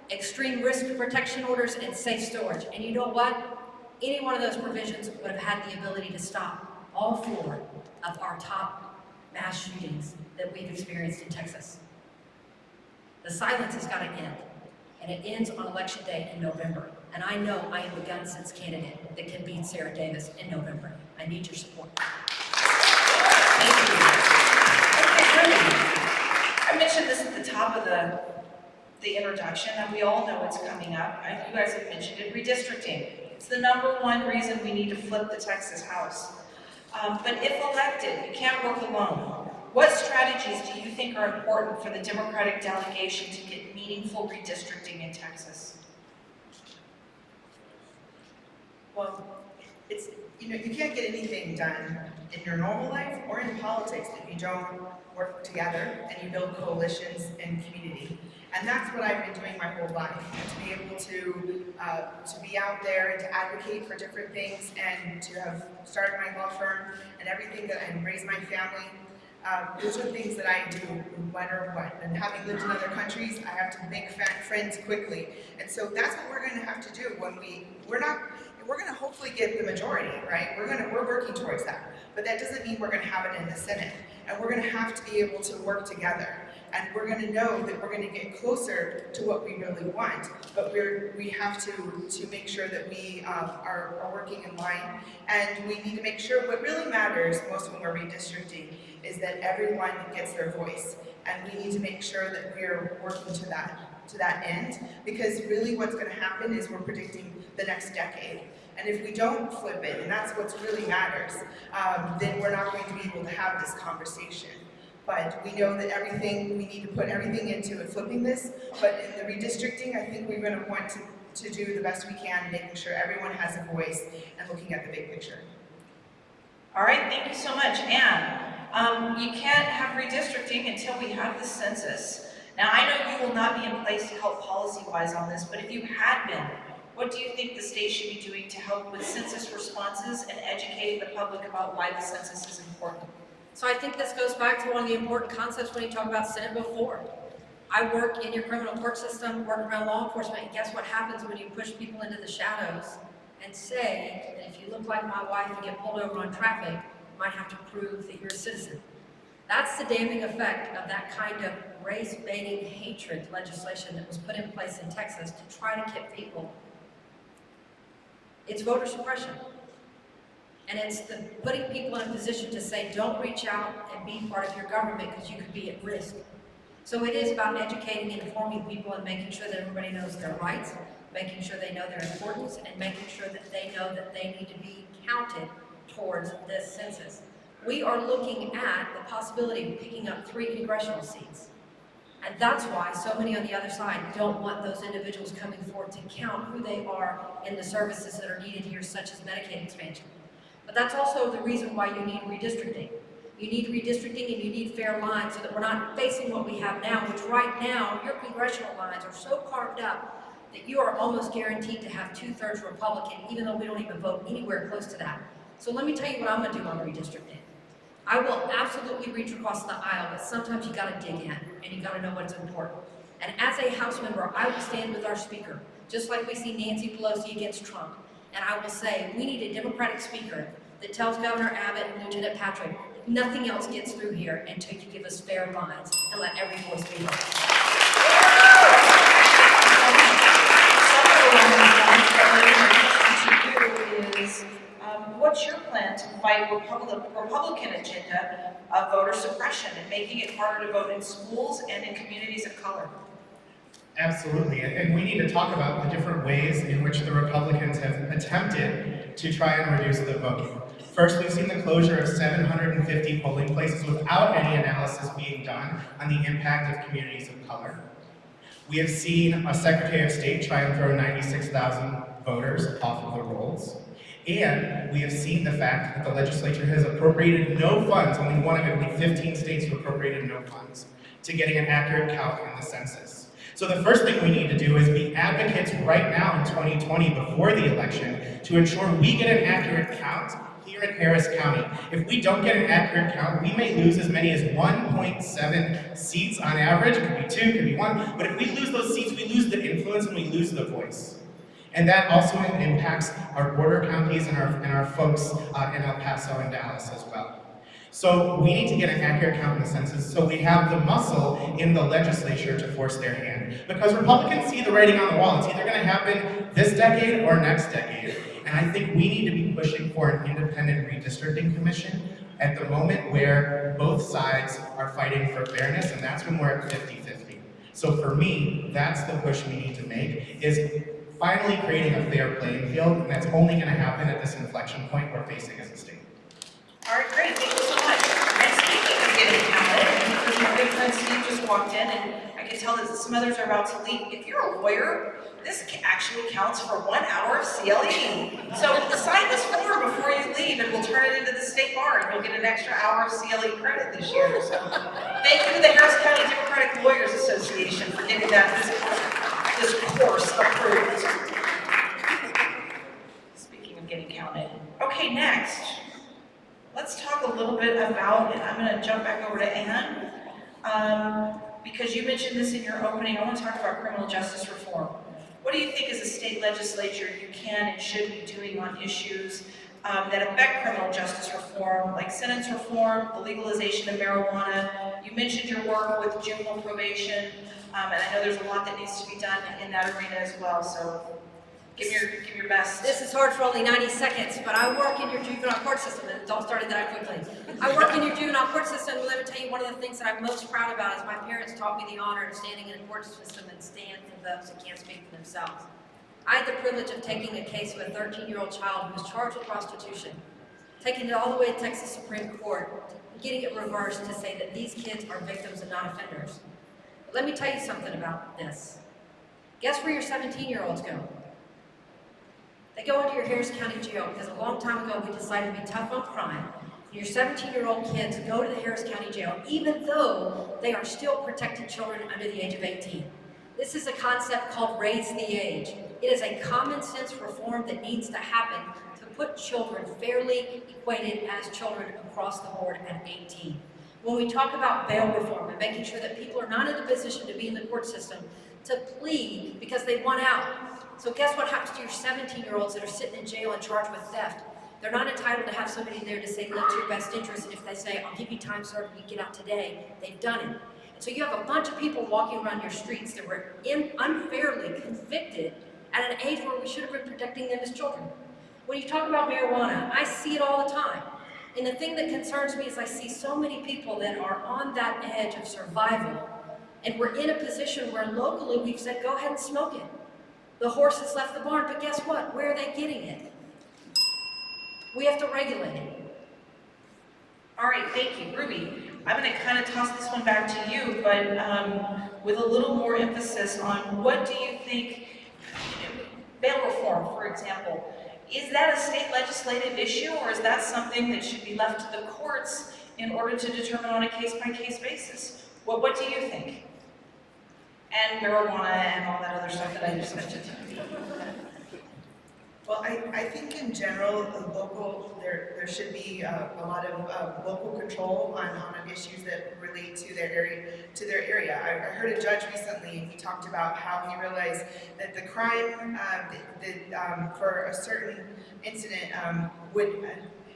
extreme risk protection orders, and safe storage. And you know what? Any one of those provisions would have had the ability to stop all 4 of our top mass shootings that we've experienced in Texas. The silence has got to end, and it ends on Election Day in November. And I know I am the gun-sense candidate that can beat Sarah Davis in November. I need your support. Thank you. Okay, Ruby, I mentioned this at the top of the introduction, and we all know it's coming up. You guys have mentioned it, redistricting. It's the #1 reason we need to flip the Texas House. But if elected, you can't work alone. What strategies do you think are important for the Democratic delegation to get meaningful redistricting in Texas? Well, it's, you can't get anything done in your normal life or in politics if you don't work together and you build coalitions and community. And that's what I've been doing my whole life, to be able to be out there and to advocate for different things and to have started my law firm and everything that and raised my family. Those are things that I do no matter what. And having lived in other countries, I have to make friends quickly. And so that's what we're going to have to do when we're going to hopefully get the majority, right? We're working towards that. But that doesn't mean we're going to have it in the Senate. And we're going to have to be able to work together. And we're going to know that we're going to get closer to what we really want. But we have to make sure that we are working in line. And we need to make sure what really matters most when we're redistricting is that everyone gets their voice. And we need to make sure that we're working to that end. Because really what's going to happen is we're predicting the next decade. And if we don't flip it, and that's what really matters, then we're not going to be able to have this conversation. But we know that we need to put everything into flipping this. But in the redistricting, I think we're going to want to do the best we can, making sure everyone has a voice and looking at the big picture. All right, thank you so much. Anne, you can't have redistricting until we have the census. Now, I know you will not be in place to help policy-wise on this, but if you had been, what do you think the state should be doing to help with census responses and educating the public about why the census is important? So I think this goes back to one of the important concepts when you talk about Senate before. I work in your criminal court system, work around law enforcement, and guess what happens when you push people into the shadows and say that if you look like my wife and get pulled over on traffic, you might have to prove that you're a citizen. That's the damning effect of that kind of race-baiting hatred legislation that was put in place in Texas to try to keep people. It's voter suppression. And it's the putting people in a position to say, don't reach out and be part of your government because you could be at risk. So it is about educating and informing people and making sure that everybody knows their rights, making sure they know their importance, and making sure that they know that they need to be counted towards this census. We are looking at the possibility of picking up 3 congressional seats. And that's why so many on the other side don't want those individuals coming forward to count who they are in the services that are needed here, such as Medicaid expansion. But that's also the reason why you need redistricting. You need redistricting and you need fair lines so that we're not facing what we have now, which right now, your congressional lines are so carved up that you are almost guaranteed to have 2/3 Republican, even though we don't even vote anywhere close to that. So let me tell you what I'm gonna do on redistricting. I will absolutely reach across the aisle, but sometimes you gotta dig in and you gotta know what's important. And as a House member, I will stand with our speaker, just like we see Nancy Pelosi against Trump. And I will say, we need a Democratic speaker that tells Governor Abbott and Lieutenant Patrick, nothing else gets through here until you give us fair lines and let every voice be heard. What's your plan to fight Republican agenda of voter suppression and making it harder to vote in schools and in communities of color? Absolutely, and we need to talk about the different ways in which the Republicans have attempted to try and reduce the vote. First, we've seen the closure of 750 polling places without any analysis being done on the impact of communities of color. We have seen a Secretary of State try and throw 96,000 voters off of the rolls. And we have seen the fact that the legislature has appropriated no funds, only one of, I believe, 15 states who appropriated no funds, to getting an accurate count in the census. So the first thing we need to do is be advocates right now in 2020 before the election to ensure we get an accurate count here in Harris County. If we don't get an accurate count, we may lose as many as 1.7 seats on average. It could be 2, it could be 1, but if we lose those seats, we lose the influence and we lose the voice. And that also impacts our border counties and our folks in El Paso and Dallas as well. So we need to get an accurate count in the census so we have the muscle in the legislature to force their hand. Because Republicans see the writing on the wall. It's either going to happen this decade or next decade. And I think we need to be pushing for an independent redistricting commission at the moment where both sides are fighting for fairness, and that's when we're at 50-50. So for me, that's the push we need to make, is finally creating a fair playing field, and that's only going to happen at this inflection point we're facing as a state. All right, great, thank you so much. And speaking of getting counted, because my good friend Steve just walked in, and I can tell that some others are about to leave. If you're a lawyer, this actually counts for 1 hour of CLE. So sign this form before you leave, and we'll turn it into the state bar, and you'll get an extra hour of CLE credit this year. So thank you to the Harris County Democratic Lawyers Association for getting this course approved. Speaking of getting counted. Okay, next. Let's talk a little bit about, and I'm going to jump back over to Ann, because you mentioned this in your opening. I want to talk about criminal justice reform. What do you think as a state legislature you can and should be doing on issues that affect criminal justice reform, like sentence reform, the legalization of marijuana? You mentioned your work with juvenile probation, and I know there's a lot that needs to be done in that arena as well, so give your best. This is hard for only 90 seconds, but I work in your juvenile court system, and don't start it that quickly. I work in your juvenile court system, and let me tell you, one of the things that I'm most proud about is my parents taught me the honor of standing in a court system and stand for those that can't speak for themselves. I had the privilege of taking a case of a 13-year-old child who was charged with prostitution, taking it all the way to Texas Supreme Court, and getting it reversed to say that these kids are victims and not offenders. But let me tell you something about this. Guess where your 17-year-olds go? They go into your Harris County jail because a long time ago we decided to be tough on crime. Your 17-year-old kids go to the Harris County jail even though they are still protected children under the age of 18. This is a concept called raise the age. It is a common sense reform that needs to happen to put children fairly equated as children across the board at 18. When we talk about bail reform and making sure that people are not in a position to be in the court system to plead because they want out. So guess what happens to your 17-year-olds that are sitting in jail and charged with theft? They're not entitled to have somebody there to say, look to your best interest, and if they say, I'll give you time served, you get out today, they've done it. And so you have a bunch of people walking around your streets that were unfairly convicted at an age where we should have been protecting them as children. When you talk about marijuana, I see it all the time. And the thing that concerns me is I see so many people that are on that edge of survival, and we're in a position where locally we've said, go ahead and smoke it. The horse has left the barn, but guess what? Where are they getting it? We have to regulate it. All right, thank you. Ruby, I'm going to kind of toss this one back to you, but with a little more emphasis on what do you think, bail reform, for example, is that a state legislative issue, or is that something that should be left to the courts in order to determine on a case-by-case basis? Well, what do you think? And marijuana and all that other stuff that I just mentioned. Well, I think in general, there should be a lot of local control on issues that relate to their area. I heard a judge recently, and he talked about how he realized that the crime for a certain incident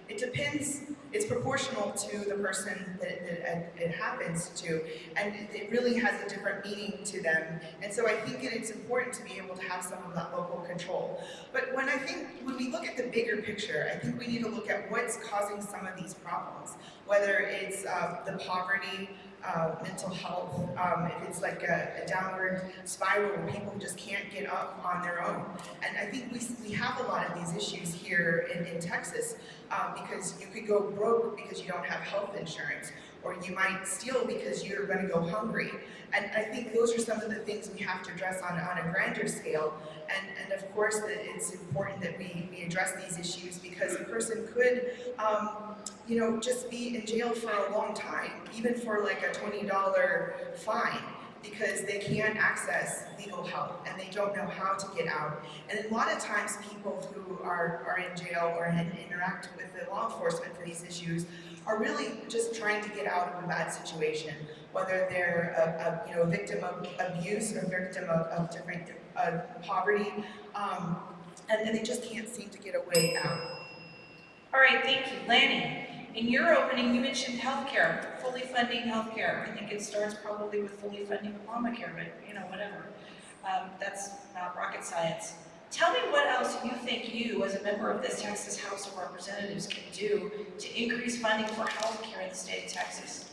it depends. It's proportional to the person that it happens to, and it really has a different meaning to them. And so I think it's important to be able to have some of that local control. But when we look at the bigger picture, I think we need to look at what's causing some of these problems, whether it's the poverty, mental health, if it's like a downward spiral where people just can't get up on their own. And I think we have a lot of these issues here in Texas because you could go broke because you don't have health insurance, or you might steal because you're going to go hungry. And I think those are some of the things we have to address on a grander scale. And of course, that it's important that we address these issues, because a person could, just be in jail for a long time, even for like a $20 fine, because they can't access legal help and they don't know how to get out. And a lot of times people who are in jail or interact with the law enforcement for these issues are really just trying to get out of a bad situation, whether they're a victim of abuse or victim of different poverty, and they just can't seem to get a way out. All right, thank you. Lanny, in your opening, you mentioned healthcare, fully funding healthcare. I think it starts probably with fully funding Obamacare, but whatever. That's not rocket science. Tell me what else you think you, as a member of this Texas House of Representatives, can do to increase funding for healthcare in the state of Texas.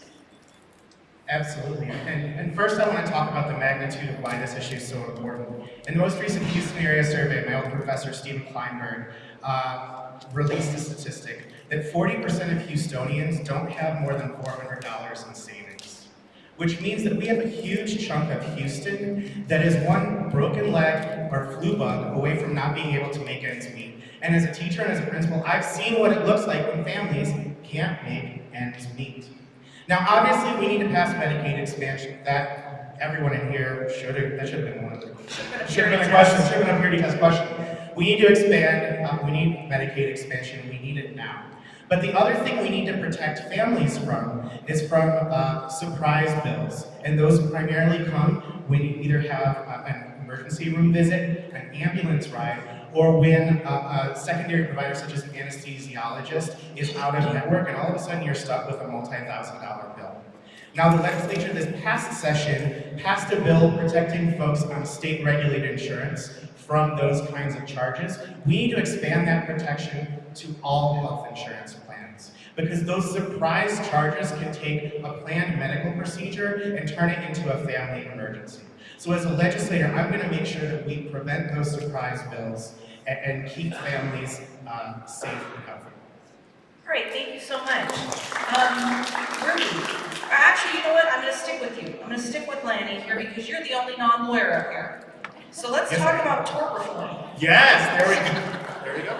Absolutely. And first I want to talk about the magnitude of why this issue is so important. In the most recent Houston area survey, my old professor, Stephen Kleinberg, released a statistic that 40% of Houstonians don't have more than $400 in savings, which means that we have a huge chunk of Houston that is one broken leg or flu bug away from not being able to make ends meet. And as a teacher and as a principal, I've seen what it looks like when families can't make ends meet. Now, obviously, we need to pass Medicaid expansion. That everyone in here should have been one of the questions. Should have been a purity test question. We need to expand. We need Medicaid expansion. We need it now. But the other thing we need to protect families from is from surprise bills, and those primarily come when you either have an emergency room visit, an ambulance ride, or when a secondary provider such as an anesthesiologist is out of network, and all of a sudden you're stuck with a multi-$1,000 bill. Now, the legislature this past session passed a bill protecting folks on state-regulated insurance from those kinds of charges. We need to expand that protection to all health insurance plans, because those surprise charges can take a planned medical procedure and turn it into a family emergency. So as a legislator, I'm going to make sure that we prevent those surprise bills and keep families safe and healthy. All right, thank you so much. Ruby, actually, you know what? I'm going to stick with you. I'm going to stick with Lanny here because you're the only non-lawyer up here. So let's talk about tort reform. Yes, there we go.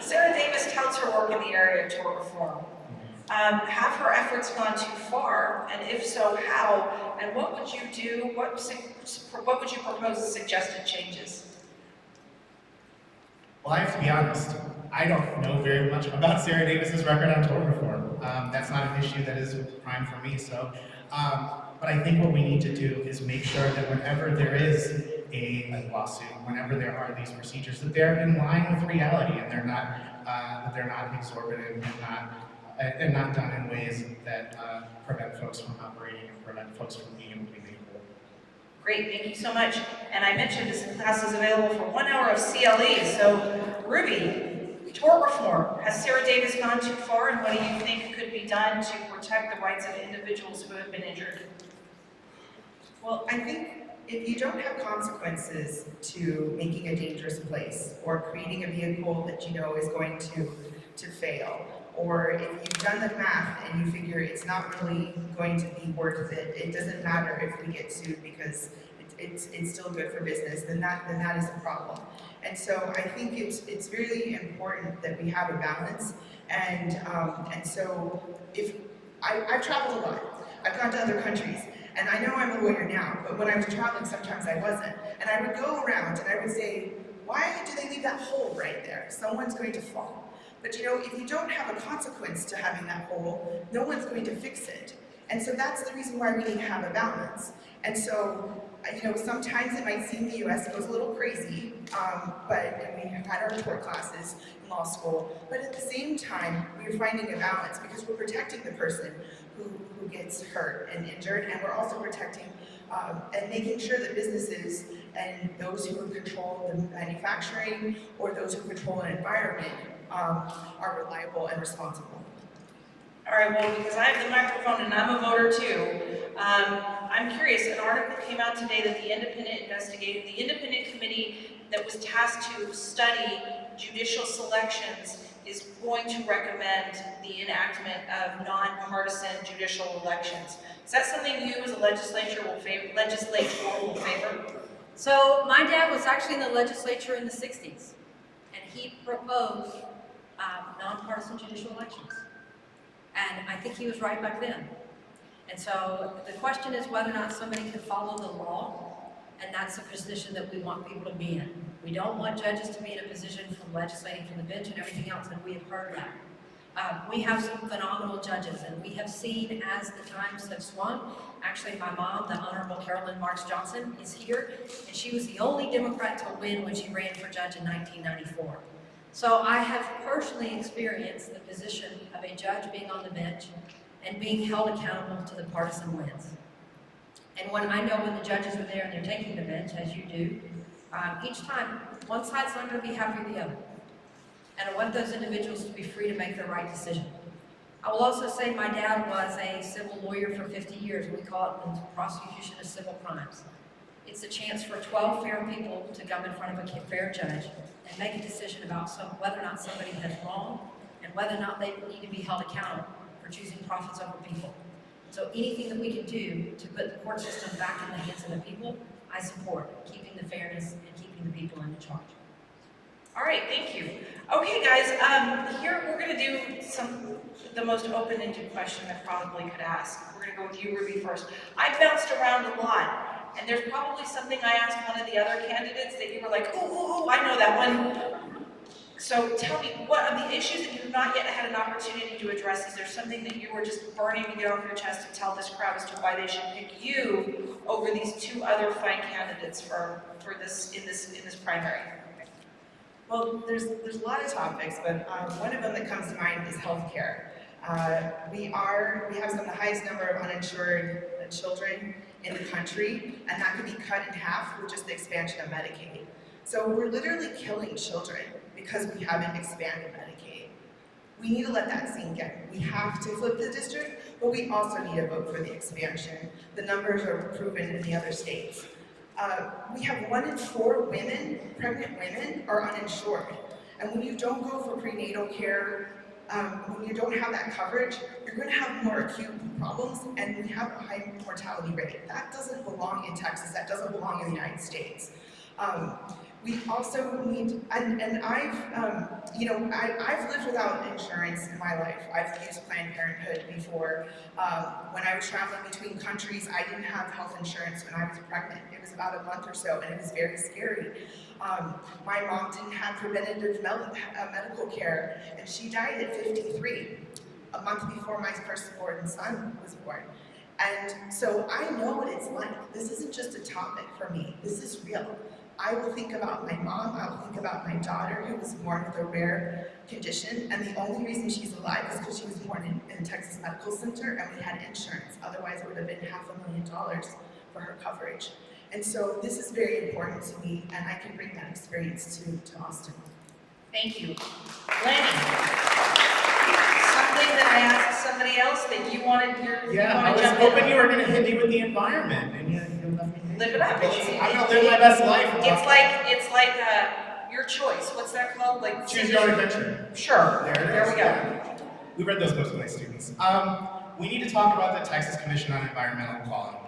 Sarah Davis touts her work in the area of tort reform. Have her efforts gone too far? And if so, how? And what would you do? What would you propose as suggested changes? Well, I have to be honest. I don't know very much about Sarah Davis's record on tort reform. That's not an issue that is prime for me. So, but I think what we need to do is make sure that whenever there is a lawsuit, whenever there are these procedures, that they're in line with reality and they're not exorbitant and not done in ways that prevent folks from operating and prevent folks from being able to be made whole. Great, thank you so much. And I mentioned this class is available for 1 hour of CLE. So, Ruby, tort reform. Has Sarah Davis gone too far, and what do you think could be done to protect the rights of individuals who have been injured? Well, I think if you don't have consequences to making a dangerous place or creating a vehicle that you know is going to fail, or if you've done the math and you figure it's not really going to be worth it, it doesn't matter if we get sued because it's still good for business, then that is a problem. And so I think it's really important that we have a balance. And so if I've traveled a lot, I've gone to other countries, and I know I'm a lawyer now, but when I was traveling, sometimes I wasn't. And I would go around and I would say, why do they leave that hole right there? Someone's going to fall. But if you don't have a consequence to having that hole, no one's going to fix it. And so that's the reason why we need to have a balance. And so, sometimes it might seem the U.S. goes a little crazy, and we have had our tort classes in law school, but at the same time, we're finding a balance because we're protecting the person who gets hurt and injured, and we're also protecting and making sure that businesses and those who control the manufacturing or those who control an environment are reliable and responsible. All right, well, because I have the microphone and I'm a voter too, I'm curious. An article came out today that the independent committee that was tasked to study Judicial Selections is going to recommend the enactment of nonpartisan judicial elections. Is that something you as a legislature will favor? So my dad was actually in the legislature in the 60s, and he proposed nonpartisan judicial elections. And I think he was right back then. And so the question is whether or not somebody can follow the law, and that's the position that we want people to be in. We don't want judges to be in a position from legislating from the bench and everything else, and we have heard that. We have some phenomenal judges, and we have seen as the times have swung. Actually, my mom, the Honorable Carolyn Marks Johnson, is here, and she was the only Democrat to win when she ran for judge in 1994. So I have personally experienced the position of a judge being on the bench and being held accountable to the partisan wins. And when I know when the judges are there and they're taking the bench, as you do, each time, one side's not going to be happy with the other. And I want those individuals to be free to make their right decision. I will also say my dad was a civil lawyer for 50 years. We call it the prosecution of civil crimes. It's a chance for 12 fair people to come in front of a fair judge and make a decision about whether or not somebody has wrong and whether or not they need to be held accountable for choosing profits over people. So anything that we can do to put the court system back in the hands of the people, I support, keeping the fairness and keeping the people in charge. All right, thank you. Okay, guys, here we're going to do the most open-ended question I probably could ask. We're going to go with you, Ruby, first. I bounced around a lot, and there's probably something I asked one of the other candidates that you were like, oh, I know that one. So tell me, what of the issues that you have not yet had an opportunity to address, is there something that you were just burning to get off your chest to tell this crowd as to why they should pick you over these two other fine candidates for this in this primary? Well, there's a lot of topics, but one of them that comes to mind is healthcare. We have some of the highest number of uninsured children in the country, and that could be cut in half with just the expansion of Medicaid. So we're literally killing children because we haven't expanded Medicaid. We need to let that sink in. We have to flip the district, but we also need to vote for the expansion. The numbers are proven in the other states. We have 1 in 4 pregnant women are uninsured. And when you don't go for prenatal care, when you don't have that coverage, you're going to have more acute problems, and we have a high mortality rate. That doesn't belong in Texas. That doesn't belong in the United States. We also need, and I've lived without insurance in my life. I've used Planned Parenthood before. When I was traveling between countries, I didn't have health insurance when I was pregnant. It was about a month or so, and it was very scary. My mom didn't have preventative medical care, and she died at 53, a month before my firstborn son was born. And so I know what it's like. This isn't just a topic for me. This is real. I will think about my mom, I will think about my daughter who was born with a rare condition, and the only reason she's alive is because she was born in Texas Medical Center and we had insurance. Otherwise it would have been $500,000 for her coverage. And so this is very important to me, and I can bring that experience to Austin. Thank you. Lanny, something that I asked somebody else that you wanted to I was jump hoping in you were going to hit me with the environment, and you left me. Live it up. I'm going to live my best life. It's like your choice. What's that called? Like Choose your own adventure. Sure. There we go. Yeah. We read those books with my students. We need to talk about the Texas Commission on Environmental Quality.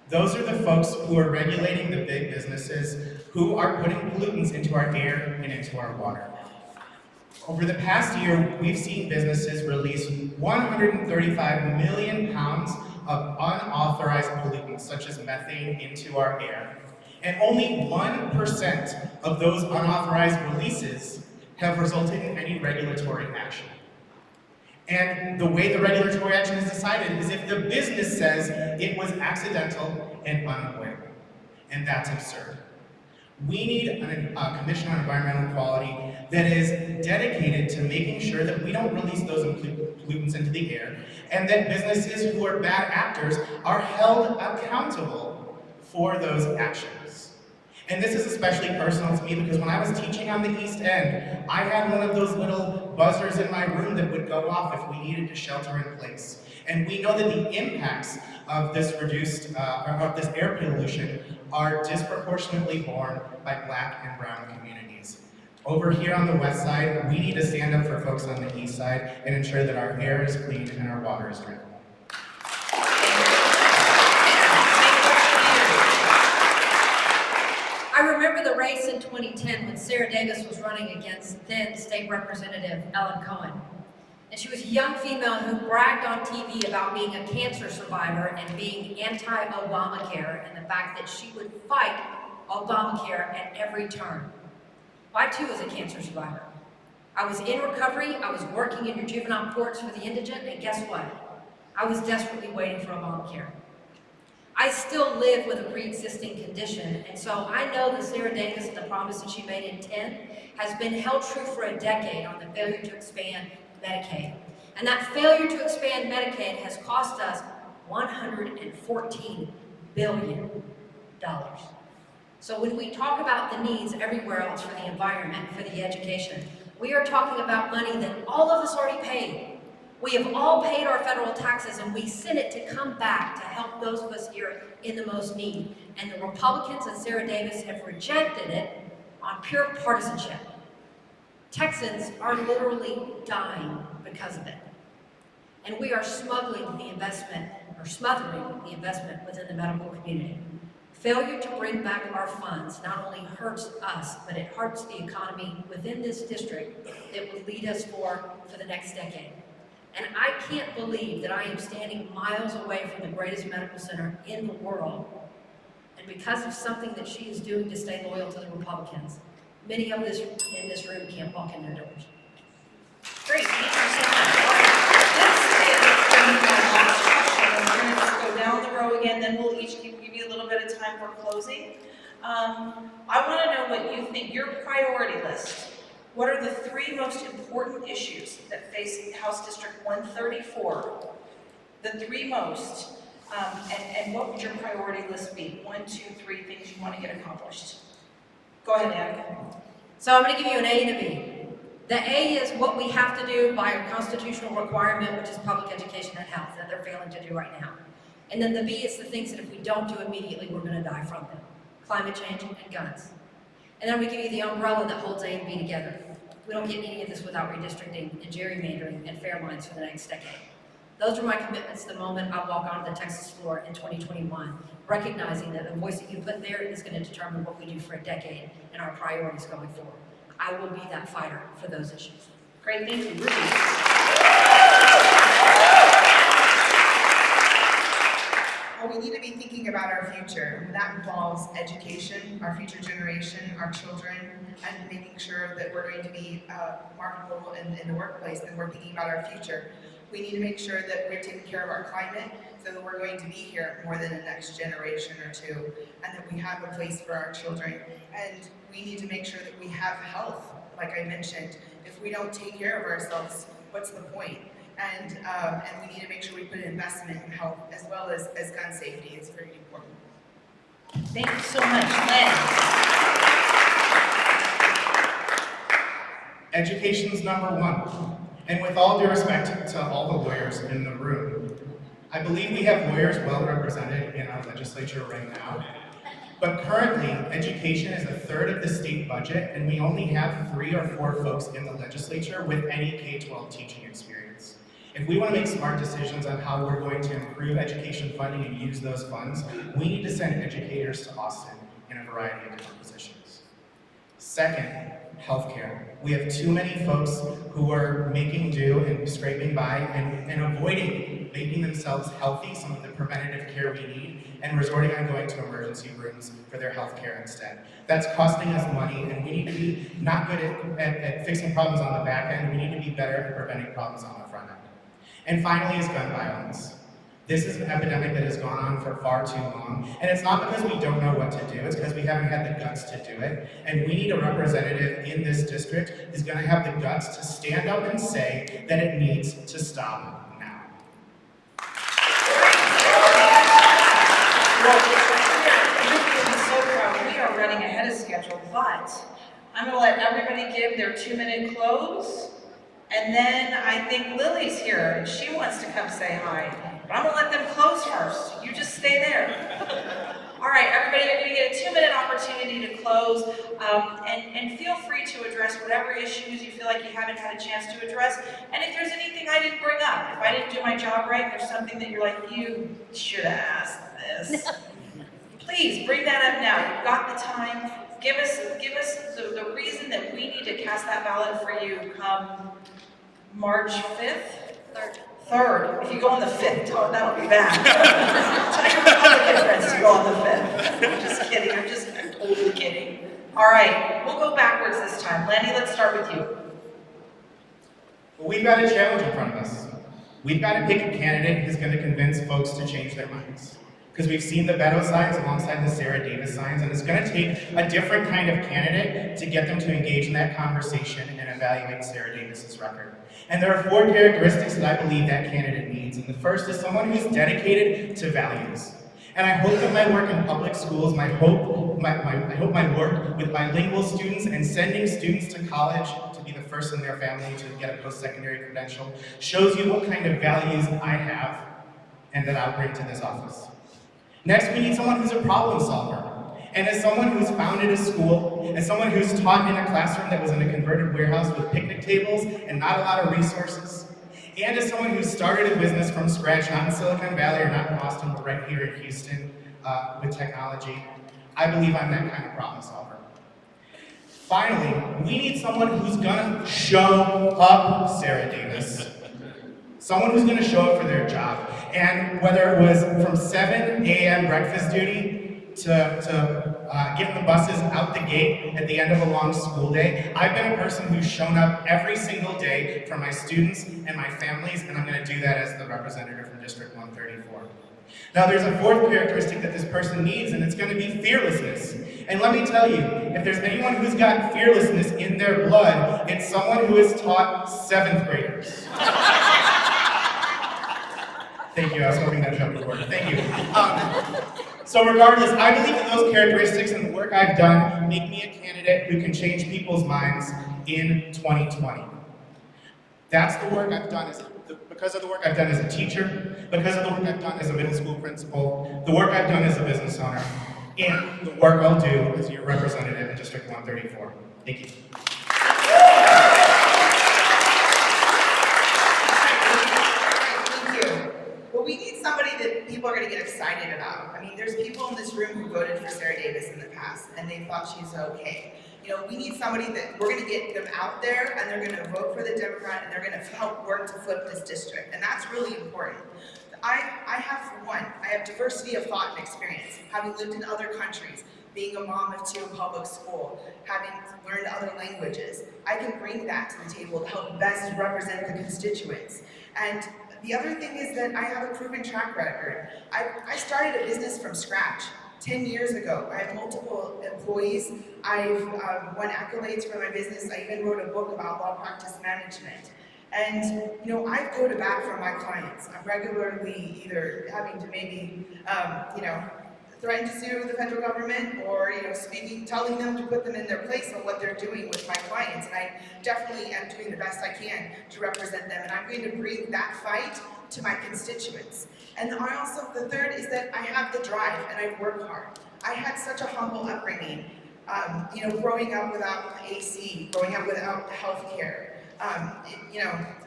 Those are the folks who are regulating the big businesses who are putting pollutants into our air and into our water. Over the past year, we've seen businesses release 135 million pounds of unauthorized pollutants, such as methane, into our air. And only 1% of those unauthorized releases have resulted in any regulatory action. And the way the regulatory action is decided is if the business says it was accidental and unaware. And that's absurd. We need a Commission on Environmental Quality that is dedicated to making sure that we don't release those pollutants into the air, and that businesses who are bad actors are held accountable for those actions. And this is especially personal to me because when I was teaching on the East End, I had one of those little buzzers in my room that would go off if we needed to shelter in place. And we know that the impacts of this this air pollution are disproportionately borne by Black and brown communities. Over here on the west side, we need to stand up for folks on the east side and ensure that our air is clean and our water is drinkable. I remember the race in 2010 when Sarah Davis was running against then State Representative Ellen Cohen. And she was a young female who bragged on TV about being a cancer survivor and being anti-Obamacare and the fact that she would fight Obamacare at every turn. I too was a cancer survivor. I was in recovery, I was working in your juvenile courts for the indigent, and guess what? I was desperately waiting for Obamacare. I still live with a pre-existing condition, and so I know that Sarah Davis and the promise that she made in 10 has been held true for a decade on the failure to expand Medicaid. And that failure to expand Medicaid has cost us $114 billion. So when we talk about the needs everywhere else for the environment, for the education, we are talking about money that all of us already paid. We have all paid our federal taxes, and we sent it to come back to help those of us here in the most need. And the Republicans and Sarah Davis have rejected it on pure partisanship. Texans are literally dying because of it. And we are smothering the investment within the medical community. Failure to bring back our funds not only hurts us, but it hurts the economy within this district that will lead us for the next decade. And I can't believe that I am standing miles away from the greatest medical center in the world. And because of something that she is doing to stay loyal to the Republicans, many of us in this room can't walk in their doors. Great, thank you so much. This is going to be my last question, and we're going to just go down the row again, then we'll each give you a little bit of time for closing. I want to know what you think, your priority list. What are the 3 most important issues that face House District 134? The 3 most, and what would your priority list be? 1, 2, 3 things you want to get accomplished. Go ahead, Ann. So I'm going to give you an A and a B. The A is what we have to do by a constitutional requirement, which is public education and health, that they're failing to do right now. And then the B is the things that if we don't do immediately, we're going to die from them. Climate change and guns. And then we give you the umbrella that holds A and B together. We don't get any of this without redistricting and gerrymandering and fair minds for the next decade. Those are my commitments the moment I walk onto the Texas floor in 2021, recognizing that the voice that you put there is going to determine what we do for a decade and our priorities going forward. I will be that fighter for those issues. Great, thank you. Ruby. Well, we need to be thinking about our future, and that involves education, our future generation, our children, and making sure that we're going to be marketable in the workplace, and we're thinking about our future. We need to make sure that we're taking care of our climate so that we're going to be here more than the next generation or 2, and that we have a place for our children. And we need to make sure that we have health, like I mentioned. If we don't take care of ourselves, what's the point? And we need to make sure we put an investment in health as well as gun safety. It's very important. Thank you so much, Lynn. Education's number 1. And with all due respect to all the lawyers in the room, I believe we have lawyers well represented in our legislature right now. But currently, education is 1/3 of the state budget, and we only have 3 or 4 folks in the legislature with any K-12 teaching experience. If we want to make smart decisions on how we're going to improve education funding and use those funds, we need to send educators to Austin in a variety of different positions. Second, healthcare. We have too many folks who are making do and scraping by and avoiding making themselves healthy, some of the preventative care we need, and resorting on going to emergency rooms for their health care instead. That's costing us money, and we need to be not good at fixing problems on the back end. We need to be better at preventing problems on the front end. And finally is gun violence. This is an epidemic that has gone on for far too long, and it's not because we don't know what to do, it's because we haven't had the guts to do it, and we need a representative in this district who's going to have the guts to stand up and say that it needs to stop now. We are running ahead of schedule, but I'm going to let everybody give their 2-minute close, and then I think Lily's here, and she wants to come say hi. But I'm going to let them close first. You just stay there. All right, everybody, you're going to get a 2-minute opportunity to close. and feel free to address whatever issues you feel like you haven't had a chance to address. And if there's anything I didn't bring up, if I didn't do my job right, there's something that you're like, you should have asked this. Please bring that up now. You've got the time. Give us the reason that we need to cast that ballot for you come March 5th? 3rd. If you go on the 5th, oh, that'll be bad. Tell your Republican friends to go on the 5th. I'm just kidding. I'm totally kidding. All right, we'll go backwards this time. Lanny, let's start with you. Well, we've got a challenge in front of us. We've got to pick a candidate who's going to convince folks to change their minds. Because we've seen the Beto signs alongside the Sarah Davis signs, and it's going to take a different kind of candidate to get them to engage in that conversation and evaluate Sarah Davis's record. And there are 4 characteristics that I believe that candidate needs. And the first is someone who's dedicated to values. And I hope that my work in public schools, I hope my work with bilingual students and sending students to college to be the first in their family to get a post-secondary credential shows you what kind of values I have and that I'll bring to this office. Next, we need someone who's a problem solver. And as someone who's founded a school, as someone who's taught in a classroom that was in a converted warehouse with picnic tables and not a lot of resources, and as someone who started a business from scratch, not in Silicon Valley or not in Boston, but right here in Houston with technology, I believe I'm that kind of problem solver. Finally, we need someone who's gonna show up, Sarah Davis. Someone who's gonna show up for their job. And whether it was from 7 a.m. breakfast duty to getting the buses out the gate at the end of a long school day, I've been a person who's shown up every single day for my students and my families, and I'm going to do that as the representative from District 134. Now, there's a 4th characteristic that this person needs, and it's going to be fearlessness. And let me tell you, if there's anyone who's got fearlessness in their blood, it's someone who has taught 7th graders. Thank you, I was hoping that joke would work. Thank you. So regardless, I believe that those characteristics and the work I've done make me a candidate who can change people's minds in 2020. That's the work I've done because of the work I've done as a teacher, because of the work I've done as a middle school principal, the work I've done as a business owner, and the work I'll do as your representative in District 134. Thank you. We need somebody that people are going to get excited about. I mean, there's people in this room who voted for Sarah Davis in the past, and they thought she's okay. You know, we need somebody that we're going to get them out there, and they're going to vote for the Democrat, and they're going to help work to flip this district, and that's really important. I have, for one, I have diversity of thought and experience, having lived in other countries, being a mom of 2 in public school, having learned other languages. I can bring that to the table to help best represent the constituents. And the other thing is that I have a proven track record. I started a business from scratch 10 years ago. I have multiple employees. I've won accolades for my business. I even wrote a book about law practice management. And, you know, I go to bat for my clients. I'm regularly either having to maybe, threaten to sue the federal government or, telling them to put them in their place on what they're doing with my clients. And I definitely am doing the best I can to represent them. And I'm going to bring that fight to my constituents. And the third is that I have the drive and I work hard. I had such a humble upbringing, growing up without AC, growing up without health care.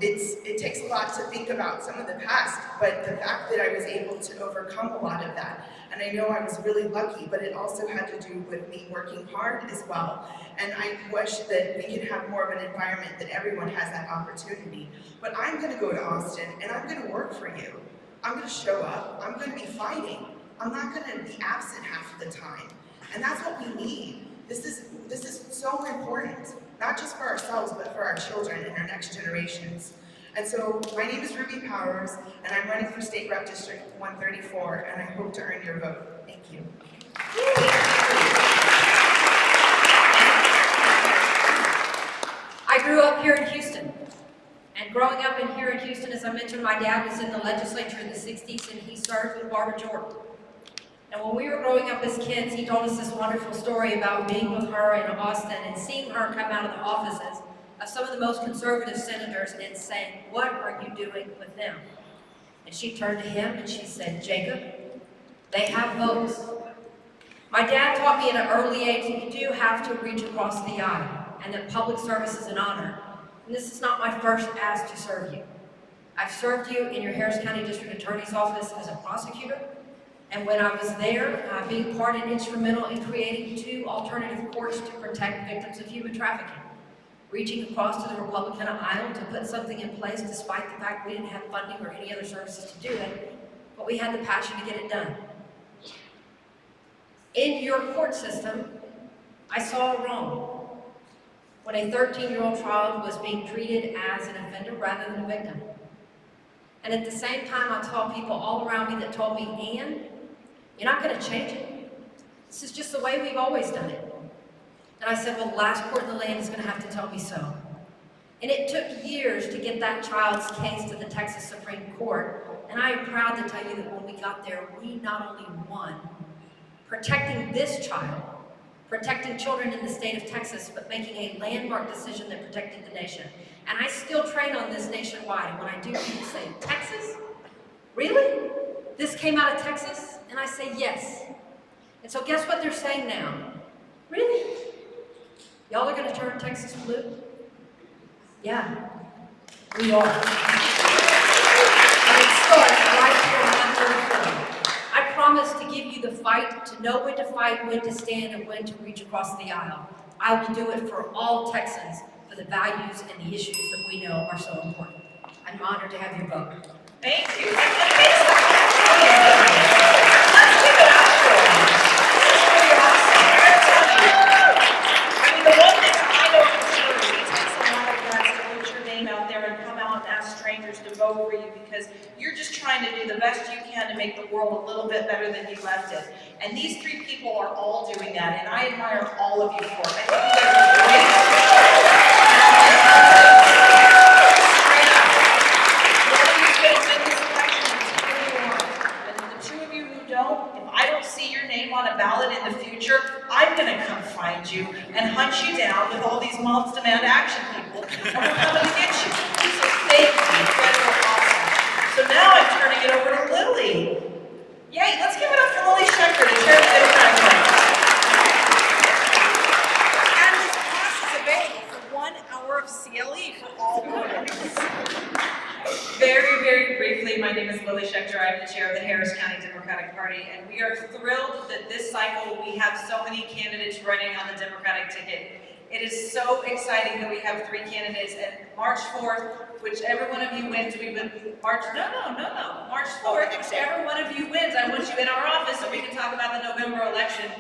It takes a lot to think about some of the past, but the fact that I was able to overcome a lot of that, and I know I was really lucky, but it also had to do with me working hard as well. And I wish that we could have more of an environment that everyone has that opportunity. But I'm going to go to Austin, and I'm going to work for you. I'm going to show up. I'm going to be fighting. I'm not going to be absent half of the time. And that's what we need. This is so important, not just for ourselves, but for our children and our next generations. And so my name is Ruby Powers, and I'm running for State Rep District 134, and I hope to earn your vote. Thank you. I grew up here in Houston. And growing up here in Houston, as I mentioned, my dad was in the legislature in the 60s, and he served with Barbara Jordan. And when we were growing up as kids, he told us this wonderful story about being with her in Austin and seeing her come out of the offices of some of the most conservative senators and saying, "What are you doing with them?" And she turned to him and she said, "Jacob, they have votes, My dad taught me at an early age that you do have to reach across the aisle and that public service is an honor. And this is not my first ask to serve you. I've served you in your Harris County District Attorney's Office as a prosecutor. And when I was there, being part and instrumental in creating 2 alternative courts to protect victims of human trafficking. Reaching across to the Republican aisle to put something in place despite the fact we didn't have funding or any other services to do it, but we had the passion to get it done. In your court system, I saw a wrong when a 13-year-old child was being treated as an offender rather than a victim. And at the same time, I saw people all around me that told me, Ann, you're not going to change it. This is just the way we've always done it. And I said, well, the last court in the land is going to have to tell me so. And it took years to get that child's case to the Texas Supreme Court. And I am proud to tell you that when we got there, we not only won, protecting this child, protecting children in the state of Texas, but making a landmark decision that protected the nation. And I still train on this nationwide. And when I do, people say, Texas? Really? This came out of Texas? And I say, yes. And so guess what they're saying now? Really? Y'all are going to turn Texas blue? Yeah, we are. And it starts right here on 134. I promise to give you the fight, to know when to fight, when to stand, and when to reach across the aisle. I will do it for all Texans, for the values and the issues that we know are so important. I'm honored to have your vote. Thank you. Let's give it up for him. This is really awesome. I mean, the one thing I know for sure is it takes a lot of guts to put your name out there and come out and ask strangers to vote for you because you're just trying to do the best you can to make the world a little bit better than you left it. And these 3 people are all doing that, and I admire all of you for it. I think you guys are great. Straight up. Nobody's gonna win this election until you are. And the 2 of you who don't, if I don't see your name on a ballot in the future, I'm gonna come find you and hunt you down with all these moms demand action people, and we're coming to get you. So thank you, you guys are awesome. So now I'm turning it over to Lily. Yay, let's give it up for Lily Schechter, the chair of the Democratic Party. And this class is available for 1 hour of CLE for all voters. Very, very briefly, my name is Lily Schechter. I'm the chair of the Harris County Democratic Party, and we are thrilled that this cycle we have so many candidates running on the Democratic ticket. It is so exciting that we have 3 candidates, and March 4th, whichever one of you wins, March 4th, whichever one of you wins, I want you in our office so we can talk about the November election.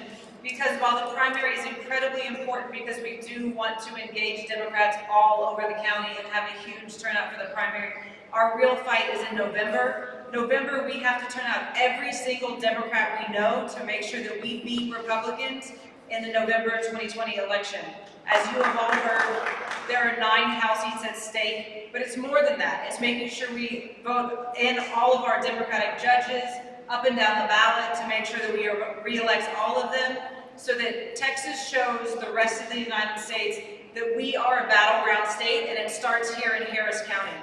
Because while the primary is incredibly important because we do want to engage Democrats all over the county and have a huge turnout for the primary, our real fight is in November. November, we have to turn out every single Democrat we know to make sure that we beat Republicans in the November 2020 election. As you have all heard, there are 9 House seats at stake, but it's more than that. It's making sure we vote in all of our Democratic judges up and down the ballot to make sure that we re-elect all of them so that Texas shows the rest of the United States that we are a battleground state, and it starts here in Harris County.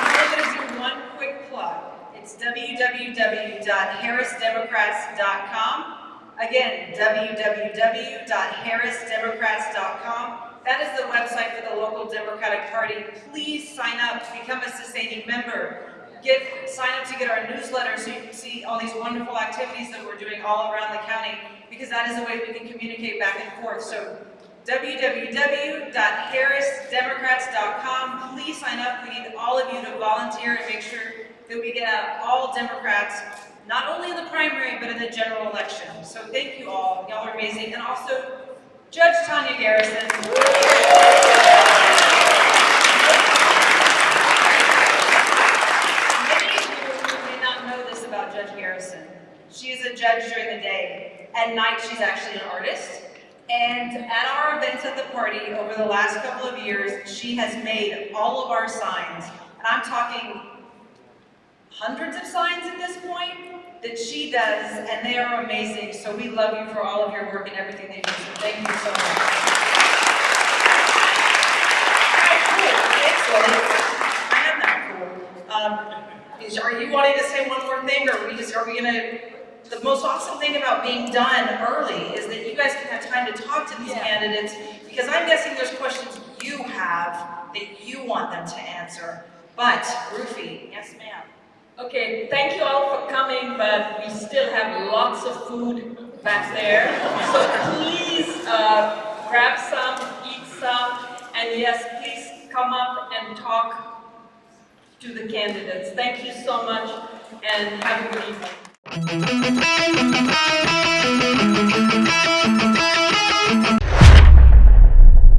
I'm going to do one quick plug. It's www.harrisdemocrats.com. Again, www.harrisdemocrats.com. That is the website for the local Democratic Party. Please sign up, become a sustaining member. Sign up to get our newsletter so you can see all these wonderful activities that we're doing all around the county, because that is a way we can communicate back and forth. So www.harrisdemocrats.com. Please sign up. We need all of you to volunteer and make sure that we get out all Democrats, not only in the primary, but in the general election. So thank you all. Y'all are amazing. And also, Judge Tanya Garrison. Many of you may not know this about Judge Garrison. She is a judge during the day. At night, she's actually an artist. And at our events at the party over the last couple of years, she has made all of our signs. And I'm talking hundreds of signs at this point that she does, and they are amazing. So we love you for all of your work and everything that you do. So thank you so much. All right, cool. Excellent. I am that cool. Are you wanting to say one more thing, or are we gonna, the most awesome thing about being done early is that you guys can have time to talk to these candidates, because I'm guessing there's questions you have that you want them to answer. But, Rufi, yes ma'am. Okay, thank you all for coming, but we still have lots of food back there. So please grab some, eat some, and yes, please come up and talk to the candidates. Thank you so much, and have a good evening.